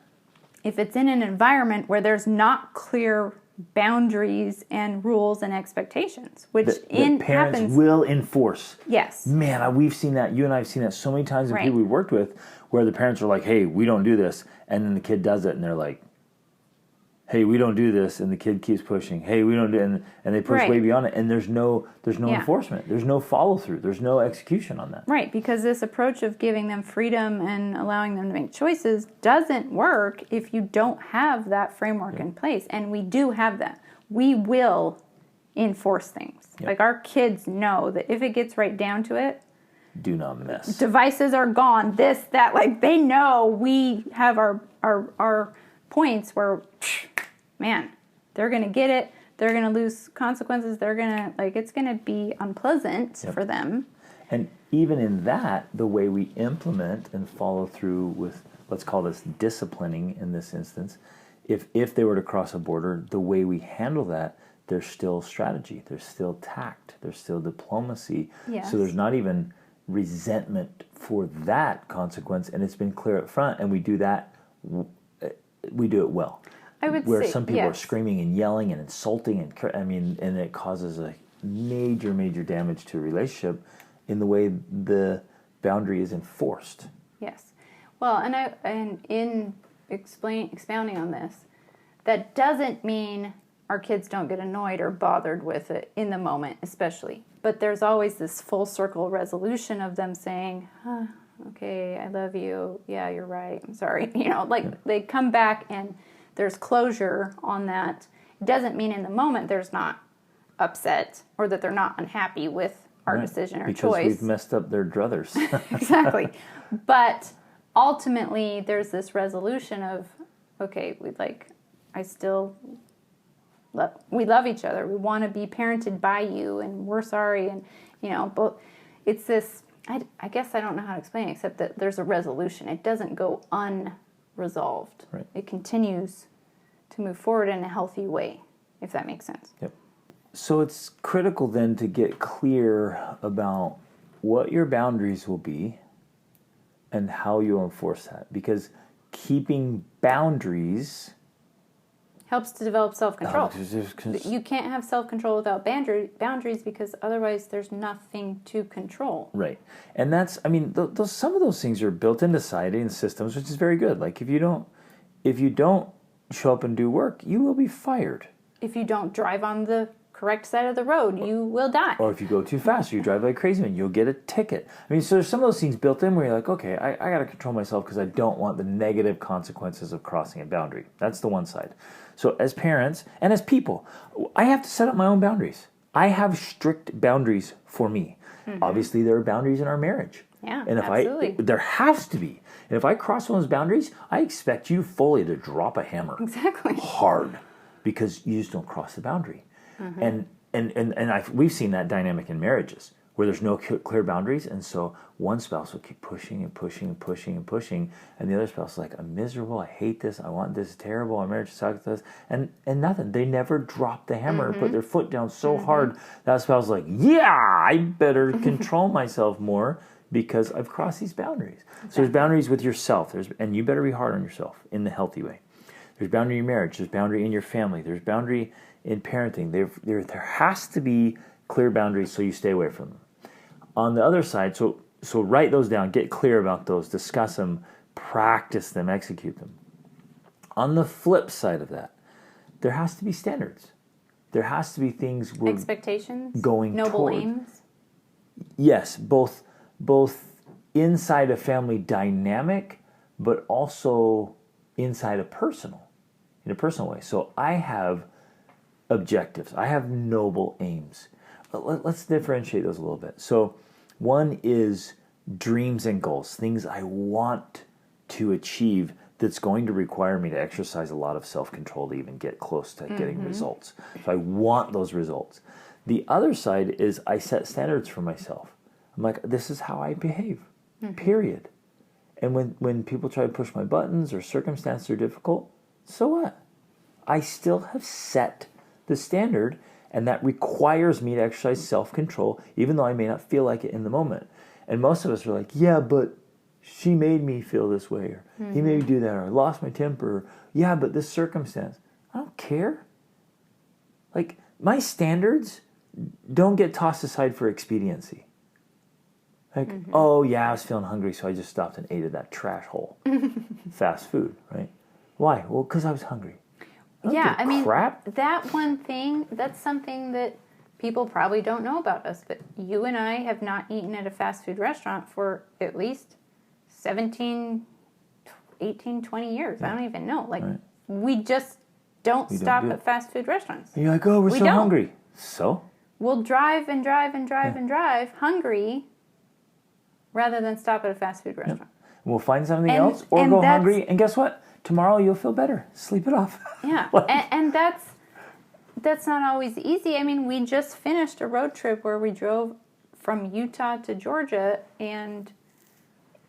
if it's in an environment where there's not clear boundaries and rules and expectations, which parents happens. Will enforce. Yes. Man, we've seen that. You and I have seen that so many times in people we worked with, where the parents are like, "Hey, we don't do this," and then the kid does it, and they're like, "Hey, we don't do this," and the kid keeps pushing. "Hey, we don't do," and they push way beyond it, and there's no enforcement. There's no follow through. There's no execution on that. Right, because this approach of giving them freedom and allowing them to make choices doesn't work if you don't have that framework in place. And we do have that. We will enforce things. Yep. Like our kids know that if it gets right down to it, do not mess. Devices are gone. This, that, like they know we have our points where, man, they're going to get it. They're going to lose consequences. They're going to, it's going to be unpleasant for them. And even in that, the way we implement and follow through with, let's call this disciplining in this instance, if they were to cross a border, the way we handle that, there's still strategy. There's still tact. There's still diplomacy. Yes. So there's not even resentment for that consequence, and it's been clear up front, and we do that we do it well. I would where say, some people are yes. screaming and yelling and insulting and it causes a major damage to a relationship in the way the boundary is enforced. Yes. Well, and in expounding on this, that doesn't mean our kids don't get annoyed or bothered with it in the moment, especially. But there's always this full circle resolution of them saying, okay, I love you. Yeah, you're right. I'm sorry. They come back and there's closure on that. It doesn't mean in the moment there's not upset or that they're not unhappy with our decision or because choice. We've messed up their druthers. Exactly. But ultimately there's this resolution of, okay, we love each other. We want to be parented by you and we're sorry. And, but it's this, I guess I don't know how to explain it except that there's a resolution. It doesn't go unresolved. Right. It continues to move forward in a healthy way, if that makes sense. Yep. So it's critical then to get clear about what your boundaries will be and how you enforce that. Because keeping boundaries helps to develop self-control. You can't have self-control without boundaries because otherwise there's nothing to control. Right. And that's, some of those things are built into society and systems, which is very good. Like if you don't show up and do work, you will be fired. If you don't drive on the correct side of the road, you will die. Or if you go too fast or you drive like a crazy man, you'll get a ticket. So there's some of those things built in where you're like, okay, I got to control myself because I don't want the negative consequences of crossing a boundary. That's the one side. So as parents and as people, I have to set up my own boundaries. I have strict boundaries for me. Mm-hmm. Obviously, there are boundaries in our marriage. Yeah, and absolutely. There has to be. And if I cross one of those boundaries, I expect you fully to drop a hammer. Exactly. Hard. Because you just don't cross the boundary. Mm-hmm. And we've seen that dynamic in marriages where there's no clear boundaries, and so one spouse will keep pushing and pushing and pushing and pushing, and the other spouse is like, I'm miserable, I hate this, I want this, terrible, our marriage sucks, and nothing. They never drop the hammer or put their foot down so hard that spouse is like, yeah, I better control myself more because I've crossed these boundaries. Exactly. So there's boundaries with yourself, and you better be hard on yourself in the healthy way. There's boundary in your marriage, there's boundary in your family, there's boundary in parenting. There has to be clear boundaries so you stay away from them. On the other side, so write those down, get clear about those, discuss them, practice them, execute them. On the flip side of that, there has to be standards. There has to be things we're expectations, going noble toward. aims. Yes, both inside a family dynamic, but also inside in a personal way. So I have objectives. I have noble aims. Let's differentiate those a little bit. So one is dreams and goals, things I want to achieve that's going to require me to exercise a lot of self-control to even get close to getting results. So I want those results. The other side is I set standards for myself. I'm like, this is how I behave, period. And when people try to push my buttons or circumstances are difficult, so what? I still have set the standard, and that requires me to exercise self-control, even though I may not feel like it in the moment. And most of us are like, yeah, but she made me feel this way, or he made me do that, or I lost my temper, or yeah, but this circumstance. I don't care. Like, my standards don't get tossed aside for expediency. Like, oh yeah, I was feeling hungry, so I just stopped and ate at that trash hole. Fast food, right? Why? Well, because I was hungry. Yeah, crap. That one thing, that's something that people probably don't know about us, but you and I have not eaten at a fast food restaurant for at least 17, 18, 20 years. Yeah. I don't even know. Like, we just don't stop at fast food restaurants. And you're like, oh, we're so hungry. So? We'll drive and drive and drive and drive hungry rather than stop at a fast food restaurant. We'll find something else or go hungry, and guess what? Tomorrow you'll feel better. Sleep it off. Yeah, and that's not always easy. I mean, we just finished a road trip where we drove from Utah to Georgia, and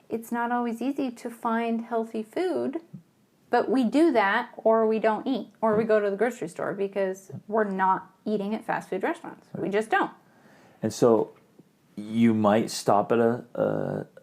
it's not always easy to find healthy food, but we do that, or we don't eat, or we go to the grocery store because we're not eating at fast food restaurants. We just don't. And so you might stop at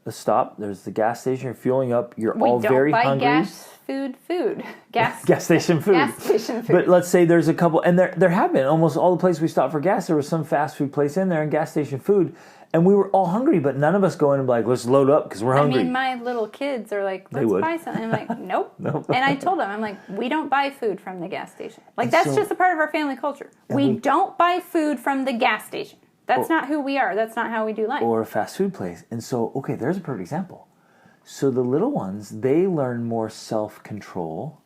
a stop. There's the gas station. You're fueling up. You're We all don't very buy hungry. Gas station food. Gas station food. But let's say there's a couple, and there have been almost all the places we stopped for gas. There was some fast food place in there and gas station food, and we were all hungry. But none of us go in and be like, let's load up because we're hungry. I mean, my little kids are like, let's buy something. I'm like, nope. Nope. And I told them, I'm like, we don't buy food from the gas station. Like, And that's so- just a part of our family culture. We don't buy food from the gas station. That's not who we are. That's not how we do life. Or a fast food place. And so, okay, there's a perfect example. So the little ones, they learn more self-control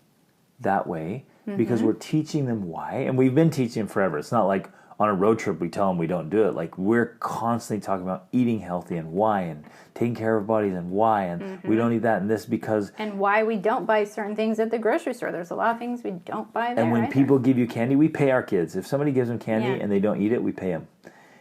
that way because we're teaching them why. And we've been teaching them forever. It's not like on a road trip we tell them we don't do it. Like, we're constantly talking about eating healthy and why, and taking care of our bodies and why, and we don't eat that and this because... And why we don't buy certain things at the grocery store. There's a lot of things we don't buy there. And when either. people give you candy, we pay our kids. If somebody gives them candy and they don't eat it, we pay them.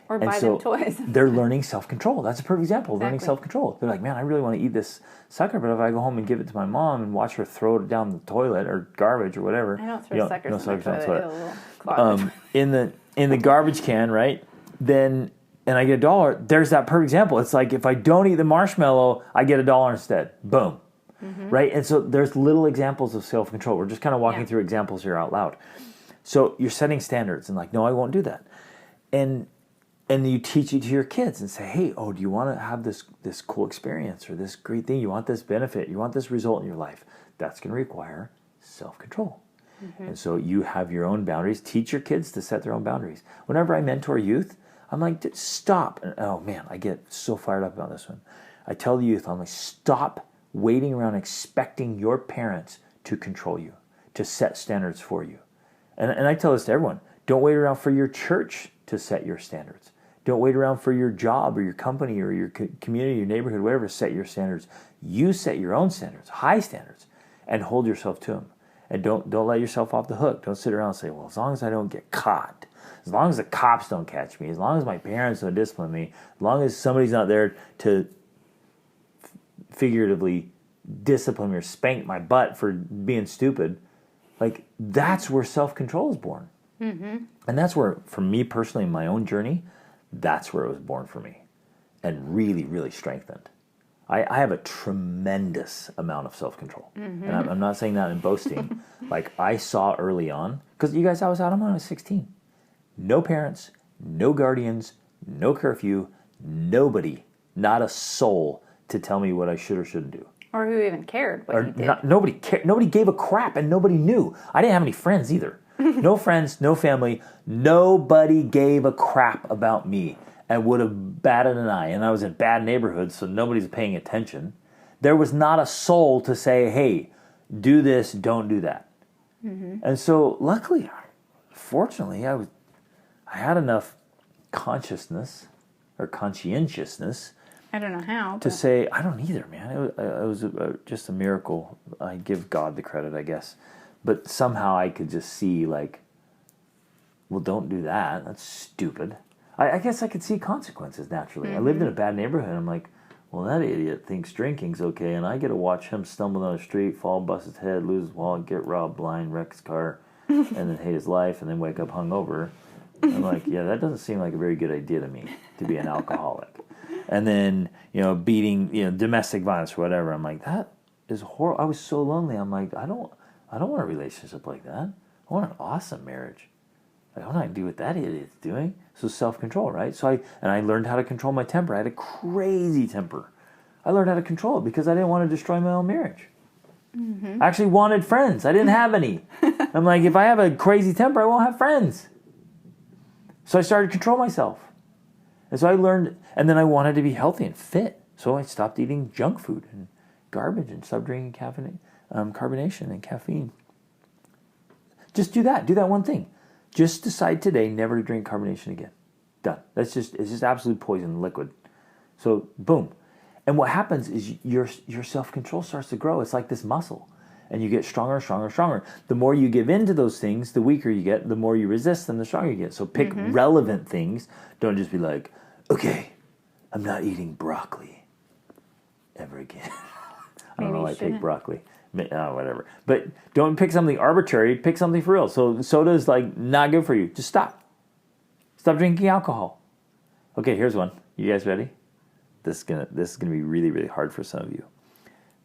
Or And buy so them toys. they're learning self-control. That's a perfect example of learning Exactly. self-control. They're like, man, I really want to eat this sucker, but if I go home and give it to my mom and watch her throw it down the toilet or garbage or whatever. I don't throw suckers in the down the toilet. It'll clog it. in the garbage can, right? Then, and I get $1, there's that perfect example. It's like, if I don't eat the marshmallow, I get $1 instead. Boom. Right? And so there's little examples of self-control. We're just kind of walking through examples here out loud. So you're setting standards and like, no, I won't do that. And you teach it to your kids and say, hey, do you want to have this cool experience or this great thing? You want this benefit? You want this result in your life? That's going to require self-control. And so you have your own boundaries. Teach your kids to set their own boundaries. Whenever I mentor youth, I'm like, stop. And, oh, man, I get so fired up about this one. I tell the youth, I'm like, stop waiting around expecting your parents to control you, to set standards for you. And I tell this to everyone. Don't wait around for your church to set your standards. Don't wait around for your job or your company or your community, your neighborhood, whatever, to set your standards. You set your own standards, high standards, and hold yourself to them. And don't let yourself off the hook. Don't sit around and say, well, as long as I don't get caught, as long as the cops don't catch me, as long as my parents don't discipline me, as long as somebody's not there to figuratively discipline me or spank my butt for being stupid, like, that's where self-control is born. And that's where, for me personally, in my own journey, that's where it was born for me and really, really strengthened. I have a tremendous amount of self-control. And I'm not saying that in boasting. Like, I saw early on, because you guys, I was out when I was 16. No parents, no guardians, no curfew, nobody, not a soul to tell me what I should or shouldn't do. Or who even cared what you did. Nobody cared. Nobody gave a crap, and nobody knew. I didn't have any friends either. No friends, no family. Nobody gave a crap about me and would have batted an eye. And I was in bad neighborhoods, so nobody's paying attention. There was not a soul to say, hey, do this, don't do that. And so, luckily, fortunately, I had enough conscientiousness I don't know how. to say, I don't either, man. It was just a miracle. I give God the credit, I guess. But somehow I could just see, like, well, don't do that. That's stupid. I guess I could see consequences naturally. I lived in a bad neighborhood. I'm like, well, that idiot thinks drinking's okay, and I get to watch him stumble down the street, fall, bust his head, lose his wallet, get robbed, blind, wreck his car, and then hate his life, and then wake up hungover. I'm like, yeah, that doesn't seem like a very good idea to me, to be an alcoholic. And then, beating, domestic violence or whatever. I'm like, that is horrible. I was so lonely. I'm like, I don't want a relationship like that. I want an awesome marriage. I don't want to do what that idiot's doing. So self-control, right? So I learned how to control my temper. I had a crazy temper. I learned how to control it because I didn't want to destroy my own marriage. I actually wanted friends. I didn't have any. I'm like, if I have a crazy temper, I won't have friends. So I started to control myself. And so I learned, and then I wanted to be healthy and fit. So I stopped eating junk food and garbage and stopped drinking carbonation and caffeine. Just do that. Do that one thing. Just decide today never to drink carbonation again. Done. It's just absolute poison liquid. So boom. And what happens is your self-control starts to grow. It's like this muscle. And you get stronger, stronger, stronger. The more you give in to those things, the weaker you get. The more you resist them, the stronger you get. So pick relevant things. Don't just be like, okay, I'm not eating broccoli ever again. I don't know why I take broccoli. Whatever. But don't pick something arbitrary. Pick something for real. So soda is like not good for you. Just stop. Stop drinking alcohol. Okay, here's one. You guys ready? this is gonna be really, really hard for some of you.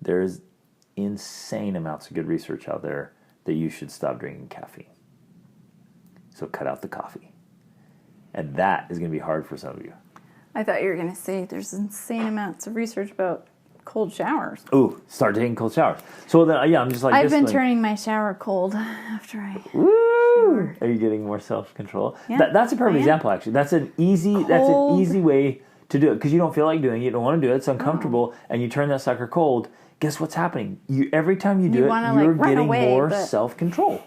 There's insane amounts of good research out there that you should stop drinking caffeine. So cut out the coffee. And that is going to be hard for some of you. I thought you were going to say there's insane amounts of research about cold showers. Ooh, start taking cold showers. So then, I'm just like... I've been turning my shower cold after I... Woo! Are you getting more self-control? Yeah, That's a perfect example, actually. That's an easy way to do it, because you don't feel like doing it, you don't want to do it, it's uncomfortable, and you turn that sucker cold. Guess what's happening? Every time you do it, you're getting more self-control.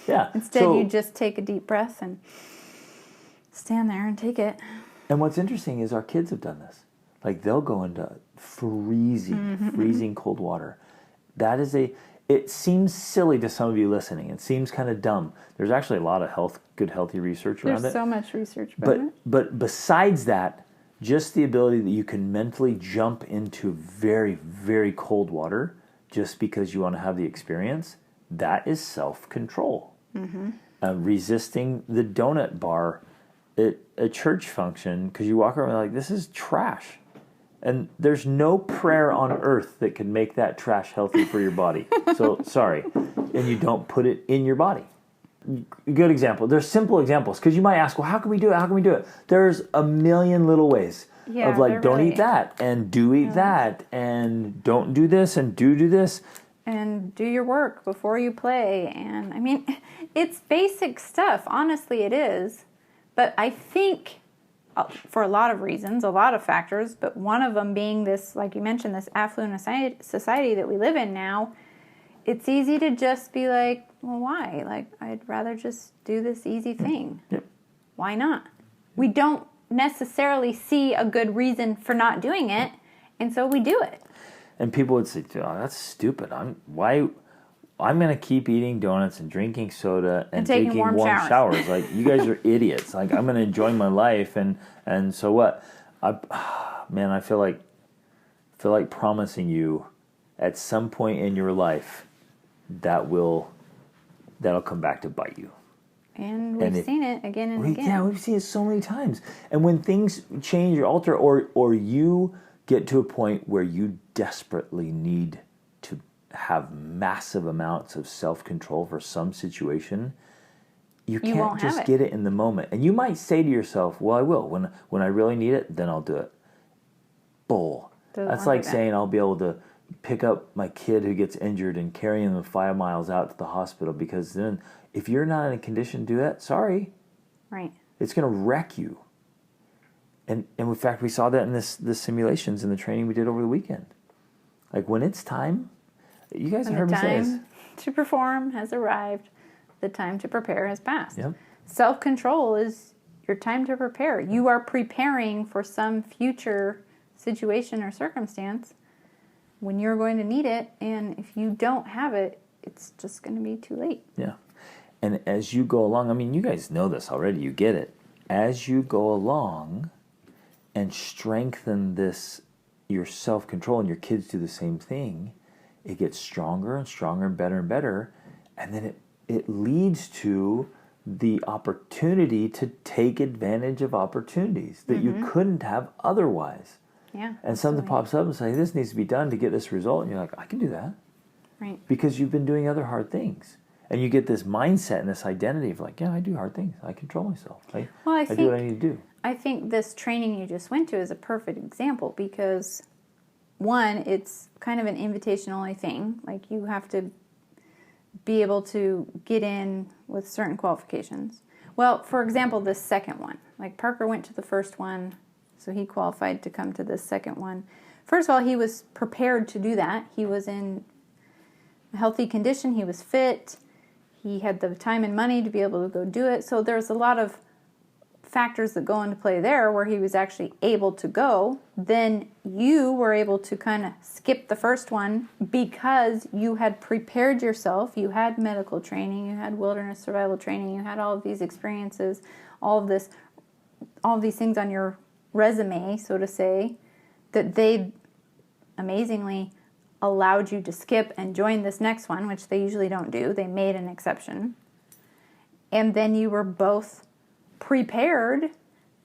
Yeah. Instead, you just take a deep breath and stand there and take it. And what's interesting is our kids have done this. Like, they'll go into freezing cold water. It seems silly to some of you listening. It seems kind of dumb. There's actually a lot of good, healthy research around it. There's so much research about it. But besides that, just the ability that you can mentally jump into very, very cold water just because you want to have the experience, that is self-control. Resisting the donut bar at a church function because you walk around like, this is trash. And there's no prayer on earth that can make that trash healthy for your body. So, sorry. And you don't put it in your body. Good example. There's simple examples, because you might ask, well, how can we do it? How can we do it? There's a million little ways of like, don't eat that, and do eat that, and don't do this, and do this. And do your work before you play. And I mean, it's basic stuff. Honestly, it is. But I think for a lot of reasons, a lot of factors, but one of them being this, like you mentioned, this affluent society that we live in now, it's easy to just be like, well, why? Like, I'd rather just do this easy thing. Yep. Why not? We don't necessarily see a good reason for not doing it, and so we do it. And people would say, oh, that's stupid. I'm going to keep eating donuts and drinking soda and taking warm showers. Like, you guys are idiots. Like, I'm going to enjoy my life, and so what? I feel like promising you at some point in your life that'll come back to bite you. And we've seen it again and again. Yeah, we've seen it so many times. And when things change or alter, or you get to a point where you desperately need to have massive amounts of self-control for some situation, you can't just get it in the moment. And you might say to yourself, well, I will. When I really need it, then I'll do it. Bull. That's like saying I'll be able to pick up my kid who gets injured and carry him 5 miles out to the hospital, because then if you're not in a condition to do that, sorry. Right. It's going to wreck you. And in fact, we saw that in the simulations and the training we did over the weekend. Like, when it's time, you guys have heard me say this. The time to perform has arrived. The time to prepare has passed. Yep. Self-control is your time to prepare. You are preparing for some future situation or circumstance when you're going to need it, and if you don't have it, it's just going to be too late. Yeah. And as you go along, I mean, you guys know this already, you get it. As you go along and strengthen your self-control, and your kids do the same thing, it gets stronger and stronger and better, and then it leads to the opportunity to take advantage of opportunities that you couldn't have otherwise. Yeah. And something pops up and says, this needs to be done to get this result. And you're like, I can do that. Right. Because you've been doing other hard things. And you get this mindset and this identity of like, yeah, I do hard things. I control myself. I do what I need to do. I think this training you just went to is a perfect example because, one, it's kind of an invitation-only thing. Like, you have to be able to get in with certain qualifications. Well, for example, this second one. Like, Parker went to the first one, so he qualified to come to this second one. First of all, he was prepared to do that. He was in a healthy condition. He was fit. He had the time and money to be able to go do it. So there's a lot of factors that go into play there where he was actually able to go. Then you were able to kind of skip the first one because you had prepared yourself. You had medical training. You had wilderness survival training. You had all of these experiences, all of these things on your resume, so to say, that they amazingly allowed you to skip and join this next one, which they usually don't do. They made an exception. And then you were both prepared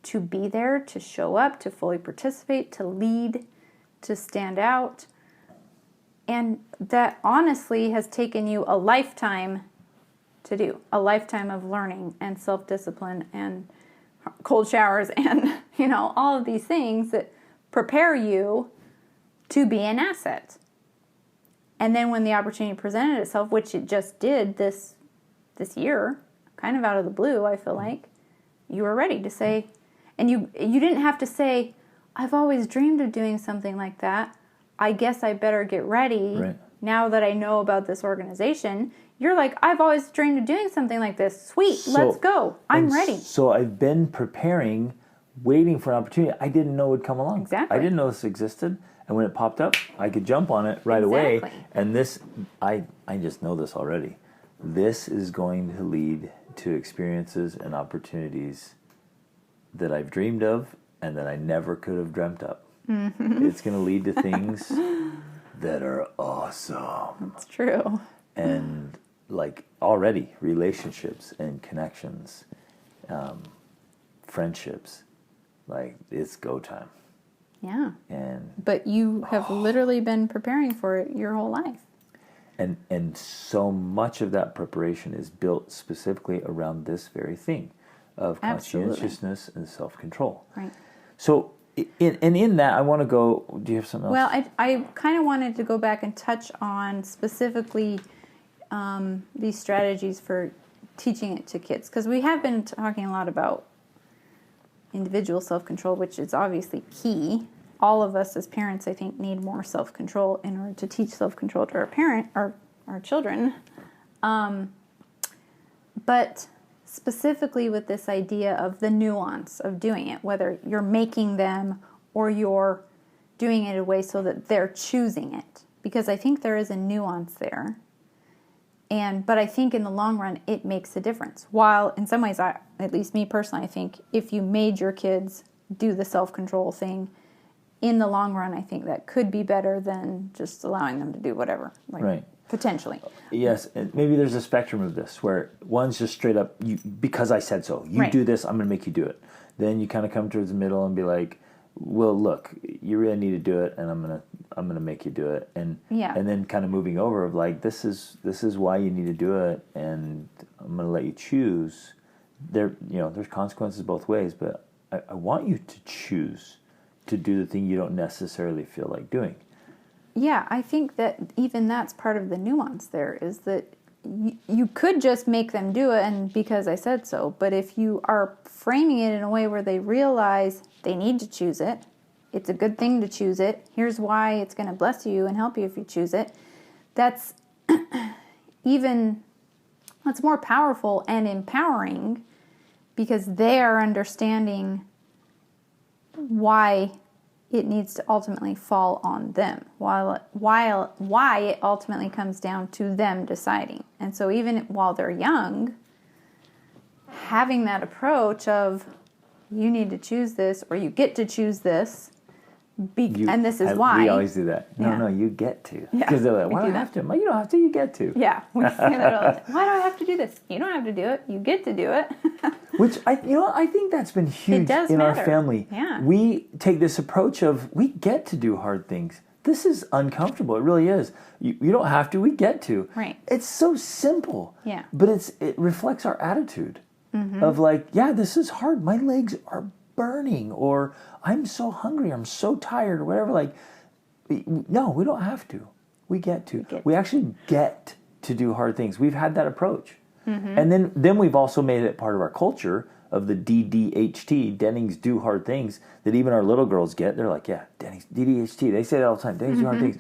to be there, to show up, to fully participate, to lead, to stand out. And that honestly has taken you a lifetime to do, a lifetime of learning and self-discipline and cold showers and, all of these things that prepare you to be an asset. And then when the opportunity presented itself, which it just did this year, kind of out of the blue, I feel like, you were ready to say, and you didn't have to say, I've always dreamed of doing something like that. I guess I better get ready now that I know about this organization. You're like, I've always dreamed of doing something like this. Sweet, let's go. I'm ready. So I've been preparing, waiting for an opportunity I didn't know would come along. Exactly. I didn't know this existed. And when it popped up, I could jump on it right away. And this, I just know this already. This is going to lead to experiences and opportunities that I've dreamed of and that I never could have dreamt up. Mm-hmm. It's going to lead to things that are awesome. It's true. And like already relationships and connections, friendships, like it's go time. Yeah. And but you have literally been preparing for it your whole life. And so much of that preparation is built specifically around this very thing of conscientiousness and self-control. Right. So in that, I want to go, do you have something else? Well, I kind of wanted to go back and touch on specifically these strategies for teaching it to kids. Because we have been talking a lot about individual self-control, which is obviously key. All of us as parents, I think, need more self-control in order to teach self-control to our children. But specifically with this idea of the nuance of doing it, whether you're making them or you're doing it in a way so that they're choosing it. Because I think there is a nuance there. But I think in the long run, it makes a difference. While in some ways, at least me personally, I think if you made your kids do the self-control thing, in the long run, I think that could be better than just allowing them to do whatever. Right. Potentially. Yes, and maybe there's a spectrum of this where one's just straight up, because I said so. You do this, I'm going to make you do it. Then you kind of come towards the middle and be like, well, look, you really need to do it, and I'm gonna make you do it, and then kind of moving over of like, this is why you need to do it, and I'm gonna let you choose. There's consequences both ways, but I want you to choose to do the thing you don't necessarily feel like doing. Yeah, I think that even that's part of the nuance there, is that you could just make them do it and because I said so, but if you are framing it in a way where they realize they need to choose it, it's a good thing to choose it, here's why it's going to bless you and help you if you choose it, that's that's more powerful and empowering because they are understanding why it needs to ultimately fall on them, why it ultimately comes down to them deciding. And so even while they're young, having that approach of you need to choose this or you get to choose this, and this is why. We always do that. No, you get to. Because they're like, why do I have to? You don't have to, you get to. Yeah, we say that all the time. Why do I have to do this? You don't have to do it. You get to do it. Which, I think that's been huge in our family. Yeah. We take this approach of, we get to do hard things. This is uncomfortable. It really is. You don't have to. We get to. Right. It's so simple. Yeah. But it reflects our attitude of like, yeah, this is hard. My legs are burning, or I'm so hungry, I'm so tired, or whatever. Like, no, we don't have to. We get to. We actually get to do hard things. We've had that approach. And then we've also made it part of our culture of the DDHT, Dennings do hard things, that even our little girls get. They're like, yeah, Dennings, DDHT. They say that all the time. Dennings do hard things.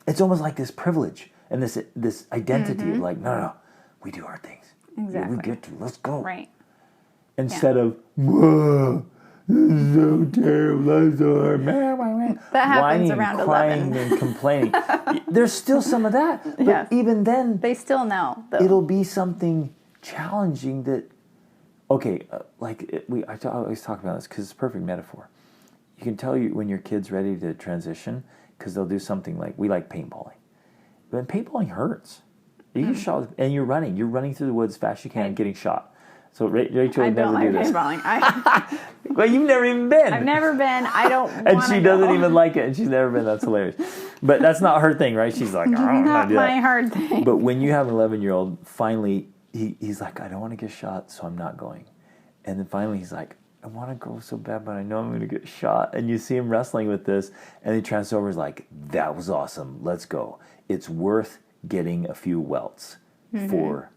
It's almost like this privilege and this identity of like, no, we do hard things. Exactly. We get to. Let's go. Right. Instead of, whoa, this is so terrible, I'm so hard, man. That happens whining around and crying 11. and complaining. There's still some of that. But even then, they still know, though. It'll be something challenging that, okay, I always talk about this because it's a perfect metaphor. You can tell when your kid's ready to transition because they'll do something like, we like paintballing. But paintballing hurts. You get shot, and you're running through the woods as fast as you can, getting shot. So Rachel would never do this. Paintballing. Well, you've never even been. I've never been. I don't want to. And she doesn't even like it, and she's never been. That's hilarious. But that's not her thing, right? She's like, I don't want to do that. Not my hard thing. But when you have an 11-year-old, finally, he's like, I don't want to get shot, so I'm not going. And then finally he's like, I want to go so bad, but I know I'm going to get shot. And you see him wrestling with this, and he transfers over, is like, that was awesome. Let's go. It's worth getting a few welts for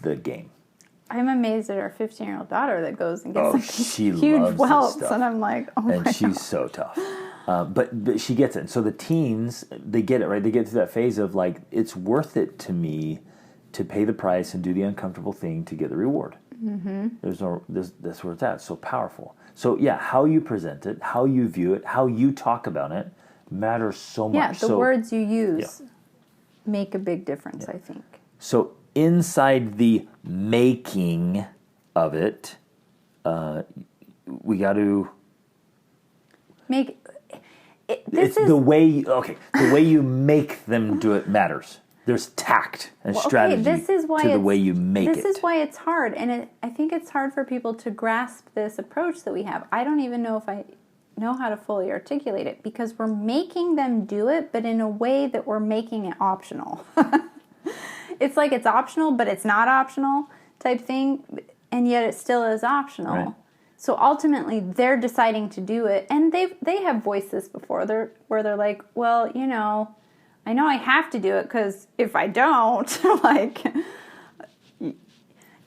the game. I'm amazed at our 15-year-old daughter that goes and gets she huge loves welts, this stuff. and I'm like, oh my God. And she's so tough. But she gets it. So the teens, they get it, right? They get through that phase of like, it's worth it to me to pay the price and do the uncomfortable thing to get the reward. Mm-hmm. That's where it's at. It's so powerful. So yeah, how you present it, how you view it, how you talk about it matters so much. Yeah, the words you use make a big difference, I think. So inside the making of it, we got to make it. The way you make them do it matters. There's tact and strategy to the way you make it. This is why it's hard, and I think it's hard for people to grasp this approach that we have. I don't even know if I know how to fully articulate it, because we're making them do it, but in a way that we're making it optional. It's like it's optional, but it's not optional type thing, and yet it still is optional. Right. So ultimately, they're deciding to do it, and they have voiced this before. Where they're like, well, you know, I know I have to do it because if I don't, like,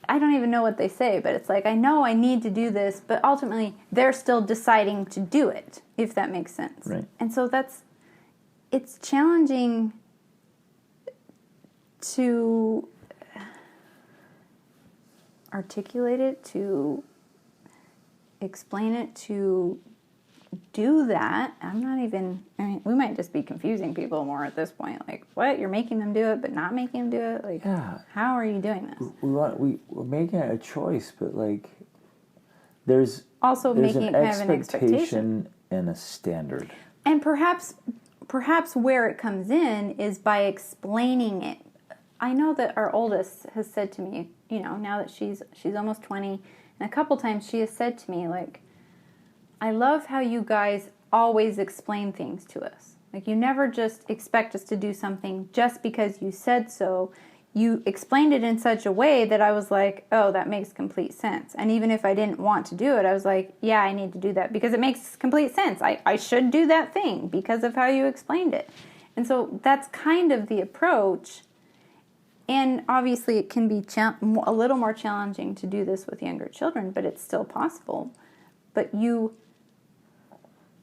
I don't even know what they say, but it's like, I know I need to do this, but ultimately they're still deciding to do it, if that makes sense. Right. And so it's challenging to articulate it, to explain it, to do that. We might just be confusing people more at this point. Like, what? You're making them do it, but not making them do it? Like, how are you doing this? We're making it a choice, but like, there's also making it have an expectation and a standard. And perhaps where it comes in is by explaining it. I know that our oldest has said to me, you know, now that she's almost 20, and a couple times she has said to me, like, I love how you guys always explain things to us. Like, you never just expect us to do something just because you said so. You explained it in such a way that I was like, oh, that makes complete sense. And even if I didn't want to do it, I was like, yeah, I need to do that because it makes complete sense. I should do that thing because of how you explained it. And so that's kind of the approach. And obviously it can be a little more challenging to do this with younger children, but it's still possible. But you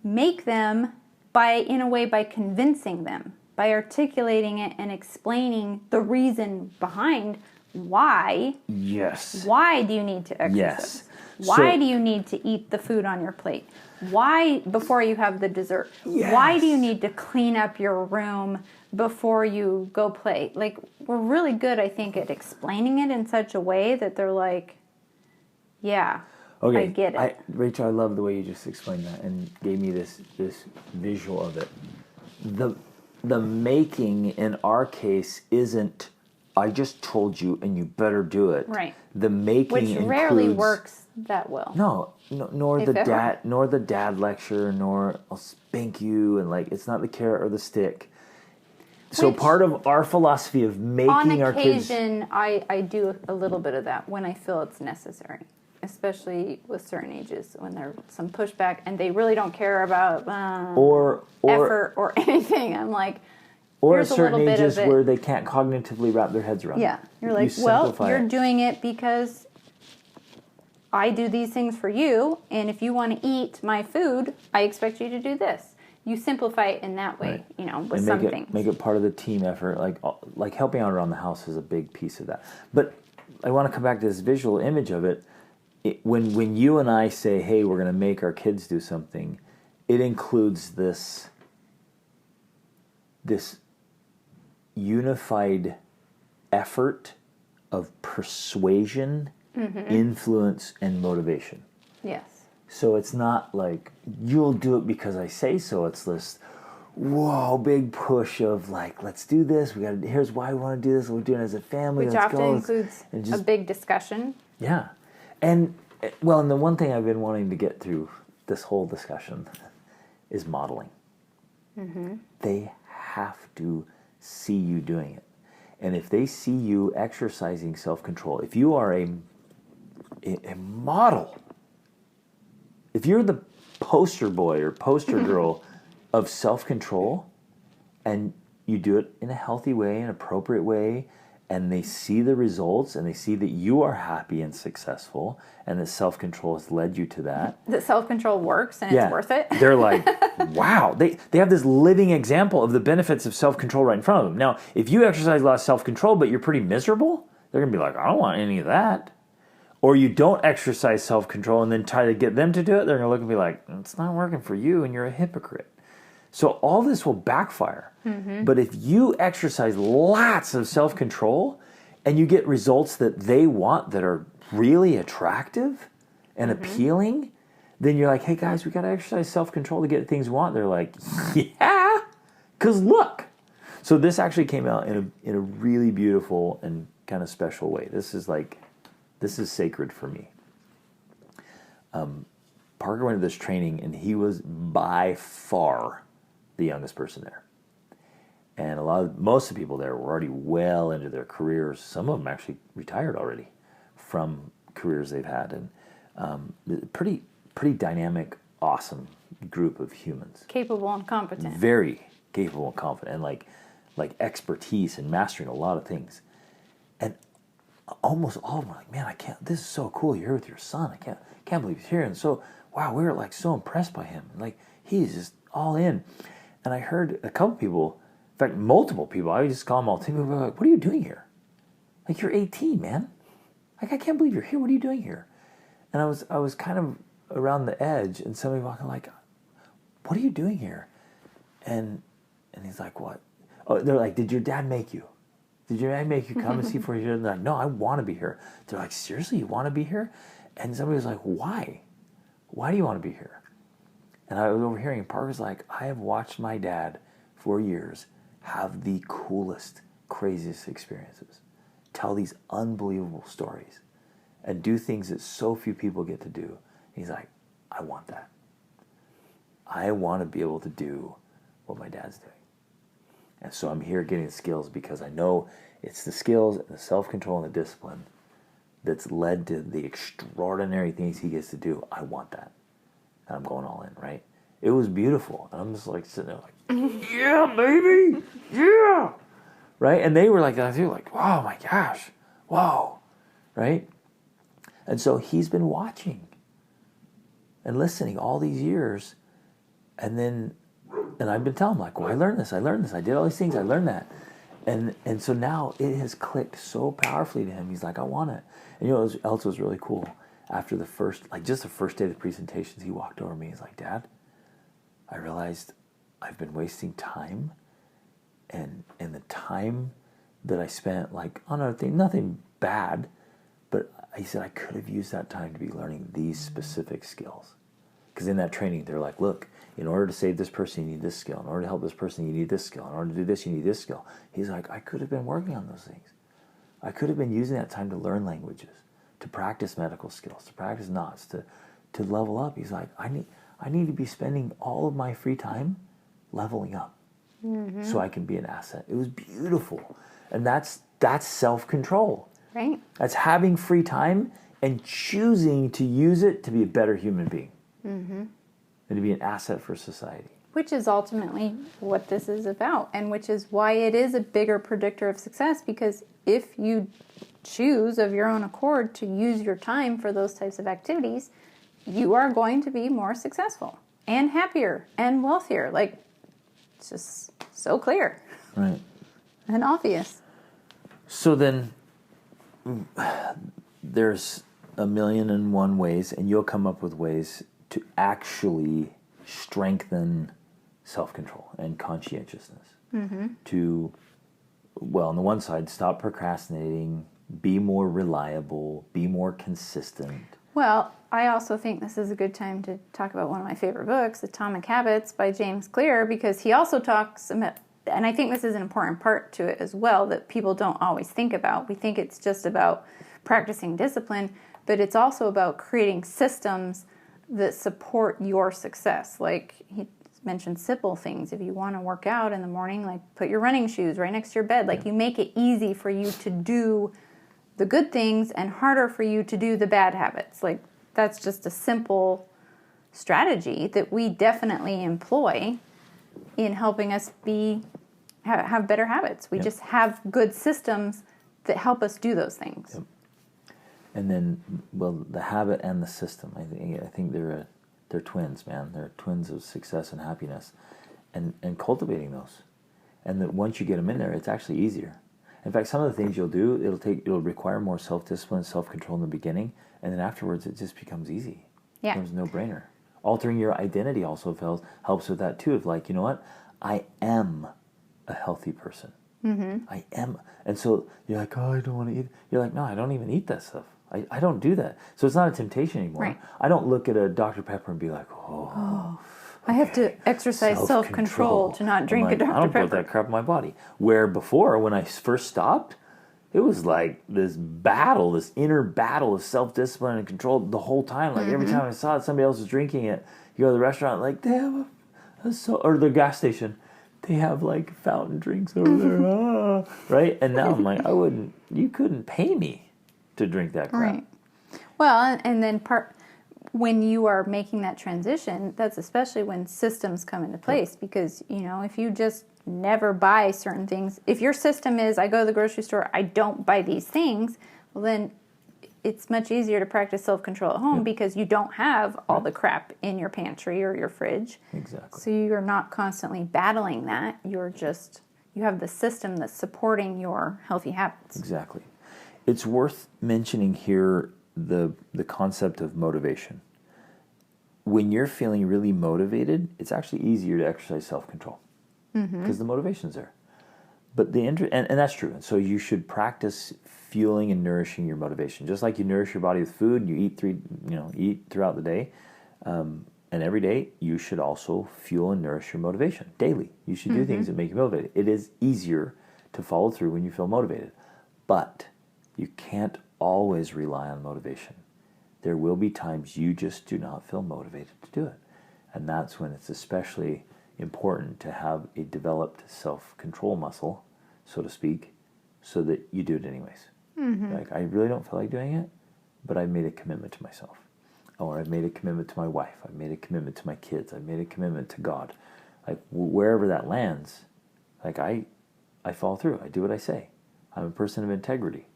make them in a way by convincing them, by articulating it and explaining the reason behind why. Yes. Why do you need to exercise? Yes. Why do you need to eat the food on your plate? Why, before you have the dessert? Yes. Why do you need to clean up your room before you go play? Like, we're really good, I think, at explaining it in such a way that they're like, yeah, okay, I get it. Rachel, I love the way you just explained that and gave me this visual of it. The making in our case isn't, I just told you and you better do it. Right. The making Which includes, rarely works that well. No, nor the dad lecture, nor I'll spank you, and like, it's not the carrot or the stick. So part of our philosophy of making our kids... On occasion, I do a little bit of that when I feel it's necessary, especially with certain ages when there's some pushback and they really don't care about effort or anything. I'm like, or here's at certain a little ages bit of it. where they can't cognitively wrap their heads around it. Yeah, you're like, you're doing it because I do these things for you, and if you want to eat my food, I expect you to do this. You simplify it in that way, right. With some things. Make it part of the team effort. Like helping out around the house is a big piece of that. But I want to come back to this visual image of it. When you and I say, hey, we're going to make our kids do something, it includes this unified effort of persuasion, influence, and motivation. Yes. So it's not like, you'll do it because I say so. It's this, big push of like, let's do this. Here's why we want to do this. We're doing it as a family. Which often includes a big discussion. Yeah. And the one thing I've been wanting to get through this whole discussion is modeling. Mm-hmm. They have to see you doing it. And if they see you exercising self-control, if you are a model, if you're the poster boy or poster girl of self-control, and you do it in a healthy way, an appropriate way, and they see the results, and they see that you are happy and successful, and that self-control has led you to that. That self-control works and it's worth it. They're like, wow. They have this living example of the benefits of self-control right in front of them. Now, if you exercise a lot of self-control, but you're pretty miserable, they're going to be like, I don't want any of that. Or you don't exercise self-control and then try to get them to do it, they're going to look and be like, it's not working for you, and you're a hypocrite. So all this will backfire. Mm-hmm. But if you exercise lots of self-control and you get results that they want that are really attractive and appealing, then you're like, hey guys, we got to exercise self-control to get things we want. They're like, yeah, because look. So this actually came out in a really beautiful and kind of special way. This is sacred for me. Parker went to this training, and he was by far the youngest person there. And most of the people there were already well into their careers. Some of them actually retired already from careers they've had. And pretty dynamic, awesome group of humans. Capable and competent. Very capable and confident, and like expertise and mastering a lot of things. And almost all of them were like, man, I can't, this is so cool. You're here with your son. I can't believe he's here. And so, wow, we were like so impressed by him. Like, he's just all in. And I heard a couple people, in fact, multiple people, I would just call them all people were like, what are you doing here? Like, you're 18, man. Like, I can't believe you're here. What are you doing here? And I was kind of around the edge, and somebody walking like, what are you doing here? And he's like, what? Oh, they're like, did your dad make you? Did your dad make you come and see for you? And they're like, no, I want to be here. They're like, seriously, you want to be here? And somebody was like, why? Why do you want to be here? And I was overhearing, and Parker's like, I have watched my dad for years have the coolest, craziest experiences, tell these unbelievable stories, and do things that so few people get to do. And he's like, I want that. I want to be able to do what my dad's doing. And so I'm here getting the skills because I know it's the skills and the self-control and the discipline that's led to the extraordinary things he gets to do. I want that. And I'm going all in, right? It was beautiful. And I'm just like sitting there like, yeah, baby, yeah. Right? And they were like, oh my gosh, whoa, right? And so he's been watching and listening all these years. And I've been telling him, like, well, I learned this, I did all these things, I learned that. And so now it has clicked so powerfully to him. He's like, I want it. And you know what else was really cool? After the first day of the presentations, he walked over to me. He's like, Dad, I realized I've been wasting time, and the time that I spent like on other things, nothing bad, but he said I could have used that time to be learning these specific skills. Because in that training, they're like, look, in order to save this person, you need this skill. In order to help this person, you need this skill. In order to do this, you need this skill. He's like, I could have been working on those things. I could have been using that time to learn languages, to practice medical skills, to practice knots, to level up. He's like, I need to be spending all of my free time leveling up so I can be an asset. It was beautiful. And that's self-control. Right. That's having free time and choosing to use it to be a better human being. Mm-hmm. And to be an asset for society. Which is ultimately what this is about, and which is why it is a bigger predictor of success, because if you choose of your own accord to use your time for those types of activities, you are going to be more successful and happier and wealthier. Like, it's just so clear. Right. And obvious. So then there's 1,000,001 ways, and you'll come up with ways to actually strengthen self-control and conscientiousness. Mm-hmm. To, well, on the one side, stop procrastinating, be more reliable, be more consistent. Well, I also think this is a good time to talk about one of my favorite books, Atomic Habits by James Clear, because he also talks about, and I think this is an important part to it as well, that people don't always think about. We think it's just about practicing discipline, but it's also about creating systems that support your success. Like he mentioned simple things. If you want to work out in the morning, like put your running shoes right next to your bed. Like you make it easy for you to do the good things and harder for you to do the bad habits. Like that's just a simple strategy that we definitely employ in helping us have better habits. We just have good systems that help us do those things. Yep. And then, well, the habit and the system, I think they're twins, man. They're twins of success and happiness, and cultivating those. And that once you get them in there, it's actually easier. In fact, some of the things you'll do, it'll require more self-discipline, self-control in the beginning, and then afterwards it just becomes easy. Yeah. It becomes a no-brainer. Altering your identity also helps with that too. Of like, you know what? I am a healthy person. Mm-hmm. I am. And so you're like, oh, I don't want to eat. You're like, no, I don't even eat that stuff. I don't do that. So it's not a temptation anymore. Right. I don't look at a Dr. Pepper and be like, oh. I have to exercise self-control to not drink a Dr. Pepper. I don't put that crap in my body. Where before, when I first stopped, it was like this inner battle of self-discipline and control the whole time. Like every time I saw it, somebody else was drinking it. You go to the restaurant, like they have or the gas station, they have like fountain drinks over there, right? And now I'm like, you couldn't pay me to drink that crap. Right. Well, and then when you are making that transition, that's especially when systems come into place, because, if you just never buy certain things, if your system is, I go to the grocery store, I don't buy these things, well then it's much easier to practice self-control at home because you don't have all the crap in your pantry or your fridge. Exactly. So you're not constantly battling that. You have the system that's supporting your healthy habits. Exactly. It's worth mentioning here the concept of motivation. When you're feeling really motivated, it's actually easier to exercise self-control because the motivation's there. But and that's true. And so you should practice fueling and nourishing your motivation, just like you nourish your body with food. You eat throughout the day, and every day you should also fuel and nourish your motivation daily. You should do things that make you motivated. It is easier to follow through when you feel motivated, but you can't always rely on motivation. There will be times you just do not feel motivated to do it. And that's when it's especially important to have a developed self-control muscle, so to speak, so that you do it anyways. Like, I really don't feel like doing it, but I've made a commitment to myself. Or I've made a commitment to my wife. I've made a commitment to my kids. I've made a commitment to God. Like, wherever that lands, like, I follow through. I do what I say. I'm a person of integrity.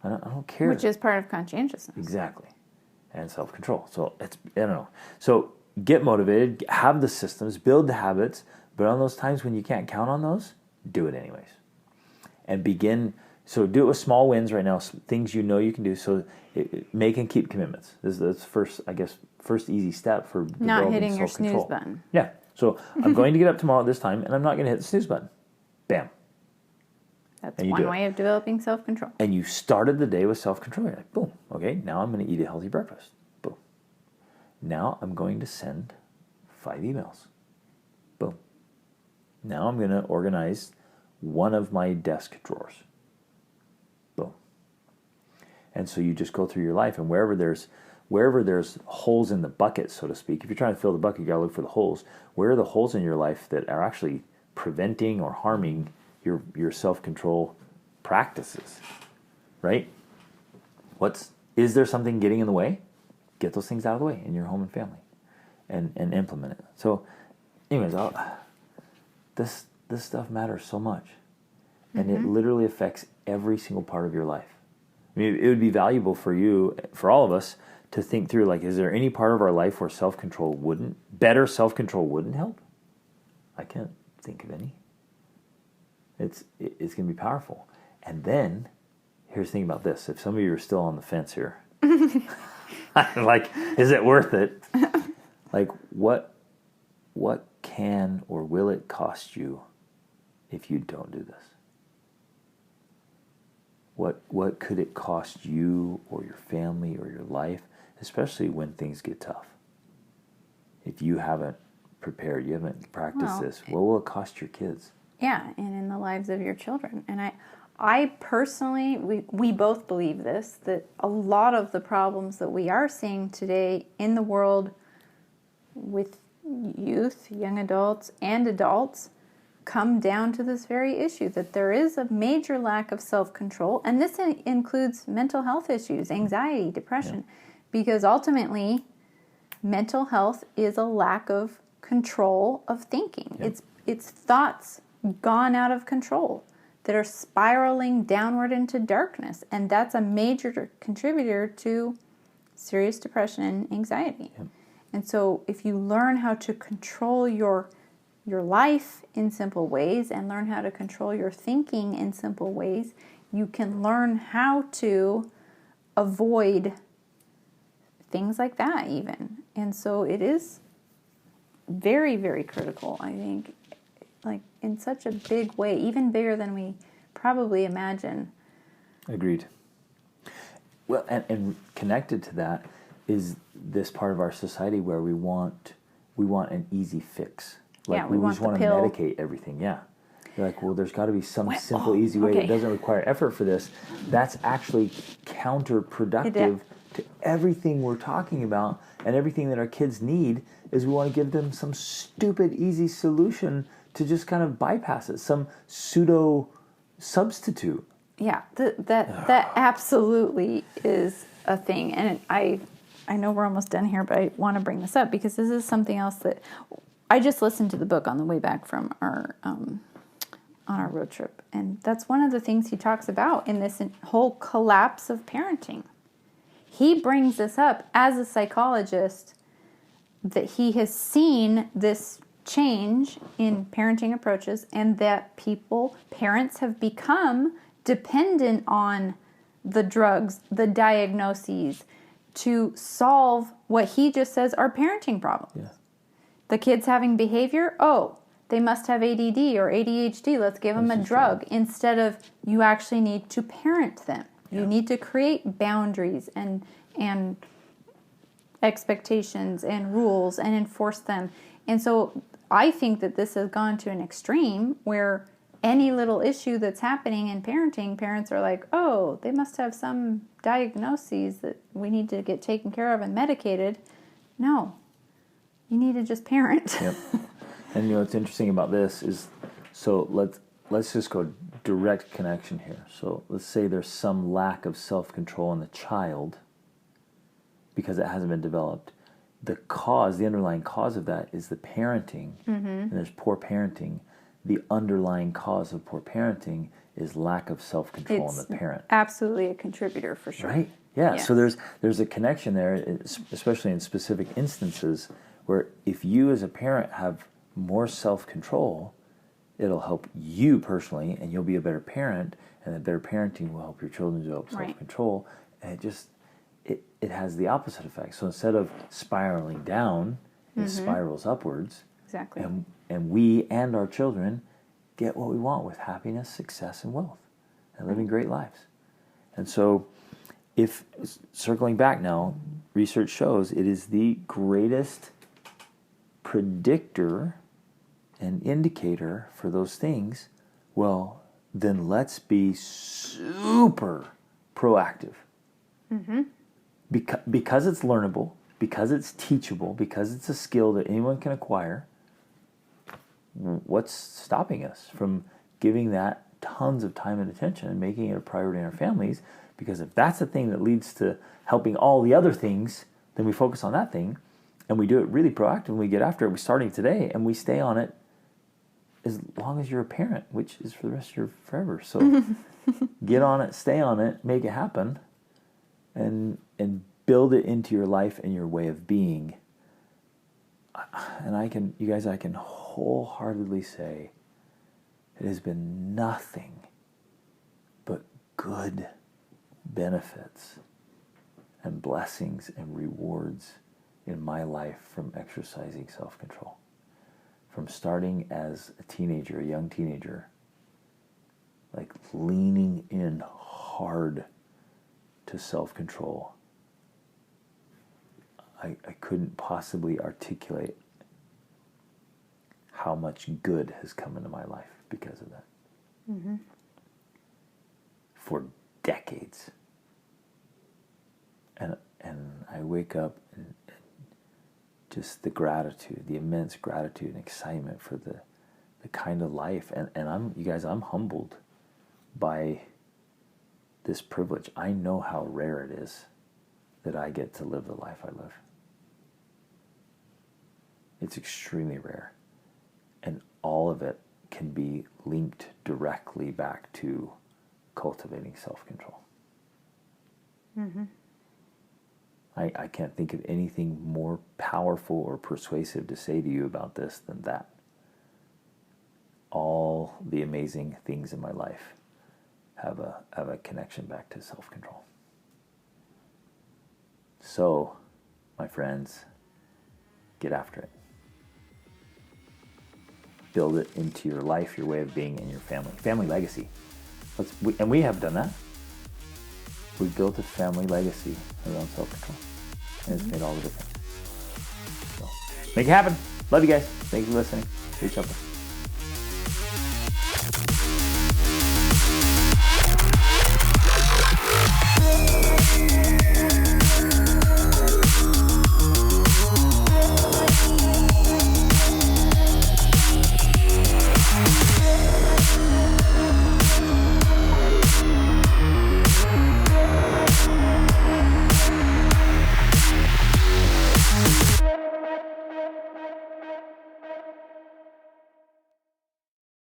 I don't care. Which is part of conscientiousness. Exactly. And self-control. So I don't know. So get motivated, have the systems, build the habits, but on those times when you can't count on those, do it anyways. And so do it with small wins right now, things you know you can do. So make and keep commitments. This is the first easy step for not hitting your self-control. snooze button. Yeah. So I'm going to get up tomorrow at this time, and I'm not going to hit the snooze button. Bam. That's one way of developing self-control. And you started the day with self-control. You're like, boom, okay, now I'm going to eat a healthy breakfast. Boom. Now I'm going to send 5 emails. Boom. Now I'm going to organize one of my desk drawers. Boom. And so you just go through your life, and wherever there's holes in the bucket, so to speak, if you're trying to fill the bucket, you got to look for the holes. Where are the holes in your life that are actually preventing or harming your self-control practices, right? Is there something getting in the way? Get those things out of the way in your home and family, and implement it. So, anyways, this stuff matters so much, and it literally affects every single part of your life. I mean, it would be valuable for all of us, to think through, like, is there any part of our life where better self-control wouldn't help? I can't think of any. It's going to be powerful. And then, here's the thing about this. If some of you are still on the fence here, like, is it worth it? Like, what can or will it cost you if you don't do this? What could it cost you or your family or your life, especially when things get tough? If you haven't prepared, you haven't practiced this, what will it cost your kids? Yeah, and in the lives of your children. And I personally, we both believe this, that a lot of the problems that we are seeing today in the world with youth, young adults, and adults come down to this very issue, that there is a major lack of self-control, and this includes mental health issues, anxiety, depression, because ultimately mental health is a lack of control of thinking. It's thoughts gone out of control that are spiraling downward into darkness, and that's a major contributor to serious depression and anxiety. And so if you learn how to control your life in simple ways and learn how to control your thinking in simple ways, you can learn how to avoid things like that even. And so it is very, very critical, I think, like in such a big way, even bigger than we probably imagine. Agreed. Well, and connected to that is this part of our society where we want an easy fix. Like we just want to medicate everything. Yeah. You're like, well, there's got to be some simple, easy way that doesn't require effort for this. That's actually counterproductive to everything we're talking about, and everything that our kids need is we want to give them some stupid, easy solution to just kind of bypass it, some pseudo substitute. Yeah, that absolutely is a thing. And I know we're almost done here, but I want to bring this up because this is something else that I just listened to the book on the way back from our on our road trip, and that's one of the things he talks about in this whole collapse of parenting. He brings this up as a psychologist, that he has seen this change in parenting approaches, and that parents have become dependent on the drugs, the diagnoses, to solve what he just says are parenting problems. Yeah. The kids having behavior, they must have ADD or ADHD. Let's give them a drug. Instead of, you actually need to parent them. You need to create boundaries and expectations and rules and enforce them. And so I think that this has gone to an extreme where any little issue that's happening in parenting, parents are like, they must have some diagnoses that we need to get taken care of and medicated. No, you need to just parent. Yep. And what's interesting about this is, so let's just go direct connection here. So let's say there's some lack of self-control in the child because it hasn't been developed. The underlying cause of that is the parenting, and there's poor parenting. The underlying cause of poor parenting is lack of self-control in the parent. Absolutely a contributor for sure. Right? Yeah. Yes. So there's a connection there, especially in specific instances where if you as a parent have more self-control, it'll help you personally, and you'll be a better parent, and that better parenting will help your children develop self-control. And it has the opposite effect. So instead of spiraling down, it spirals upwards. Exactly. And we and our children get what we want with happiness, success, and wealth, and living great lives. And so, if circling back now, research shows it is the greatest predictor and indicator for those things. Well, then let's be super proactive. Because it's learnable, because it's teachable, because it's a skill that anyone can acquire. What's stopping us from giving that tons of time and attention and making it a priority in our families? Because if that's the thing that leads to helping all the other things, then we focus on that thing, and we do it really proactively. We get after it. We're starting today, and we stay on it as long as you're a parent, which is for the rest of your forever. So get on it, stay on it, make it happen, and build it into your life and your way of being. And I can wholeheartedly say it has been nothing but good benefits and blessings and rewards in my life from exercising self-control. From starting as a young teenager, like leaning in hard to self-control. I couldn't possibly articulate how much good has come into my life because of that. for decades. And I wake up and just the gratitude, the immense gratitude and excitement for the kind of life. And I'm humbled by this privilege. I know how rare it is that I get to live the life I live. It's extremely rare. And all of it can be linked directly back to cultivating self-control. Mm-hmm. I can't think of anything more powerful or persuasive to say to you about this than that. All the amazing things in my life have a connection back to self-control. So, my friends, get after it. Build it into your life, your way of being, and your family. Family legacy. We have done that. We've built a family legacy around self-control. And it's made all the difference. So, make it happen. Love you guys. Thanks for listening. Reach out.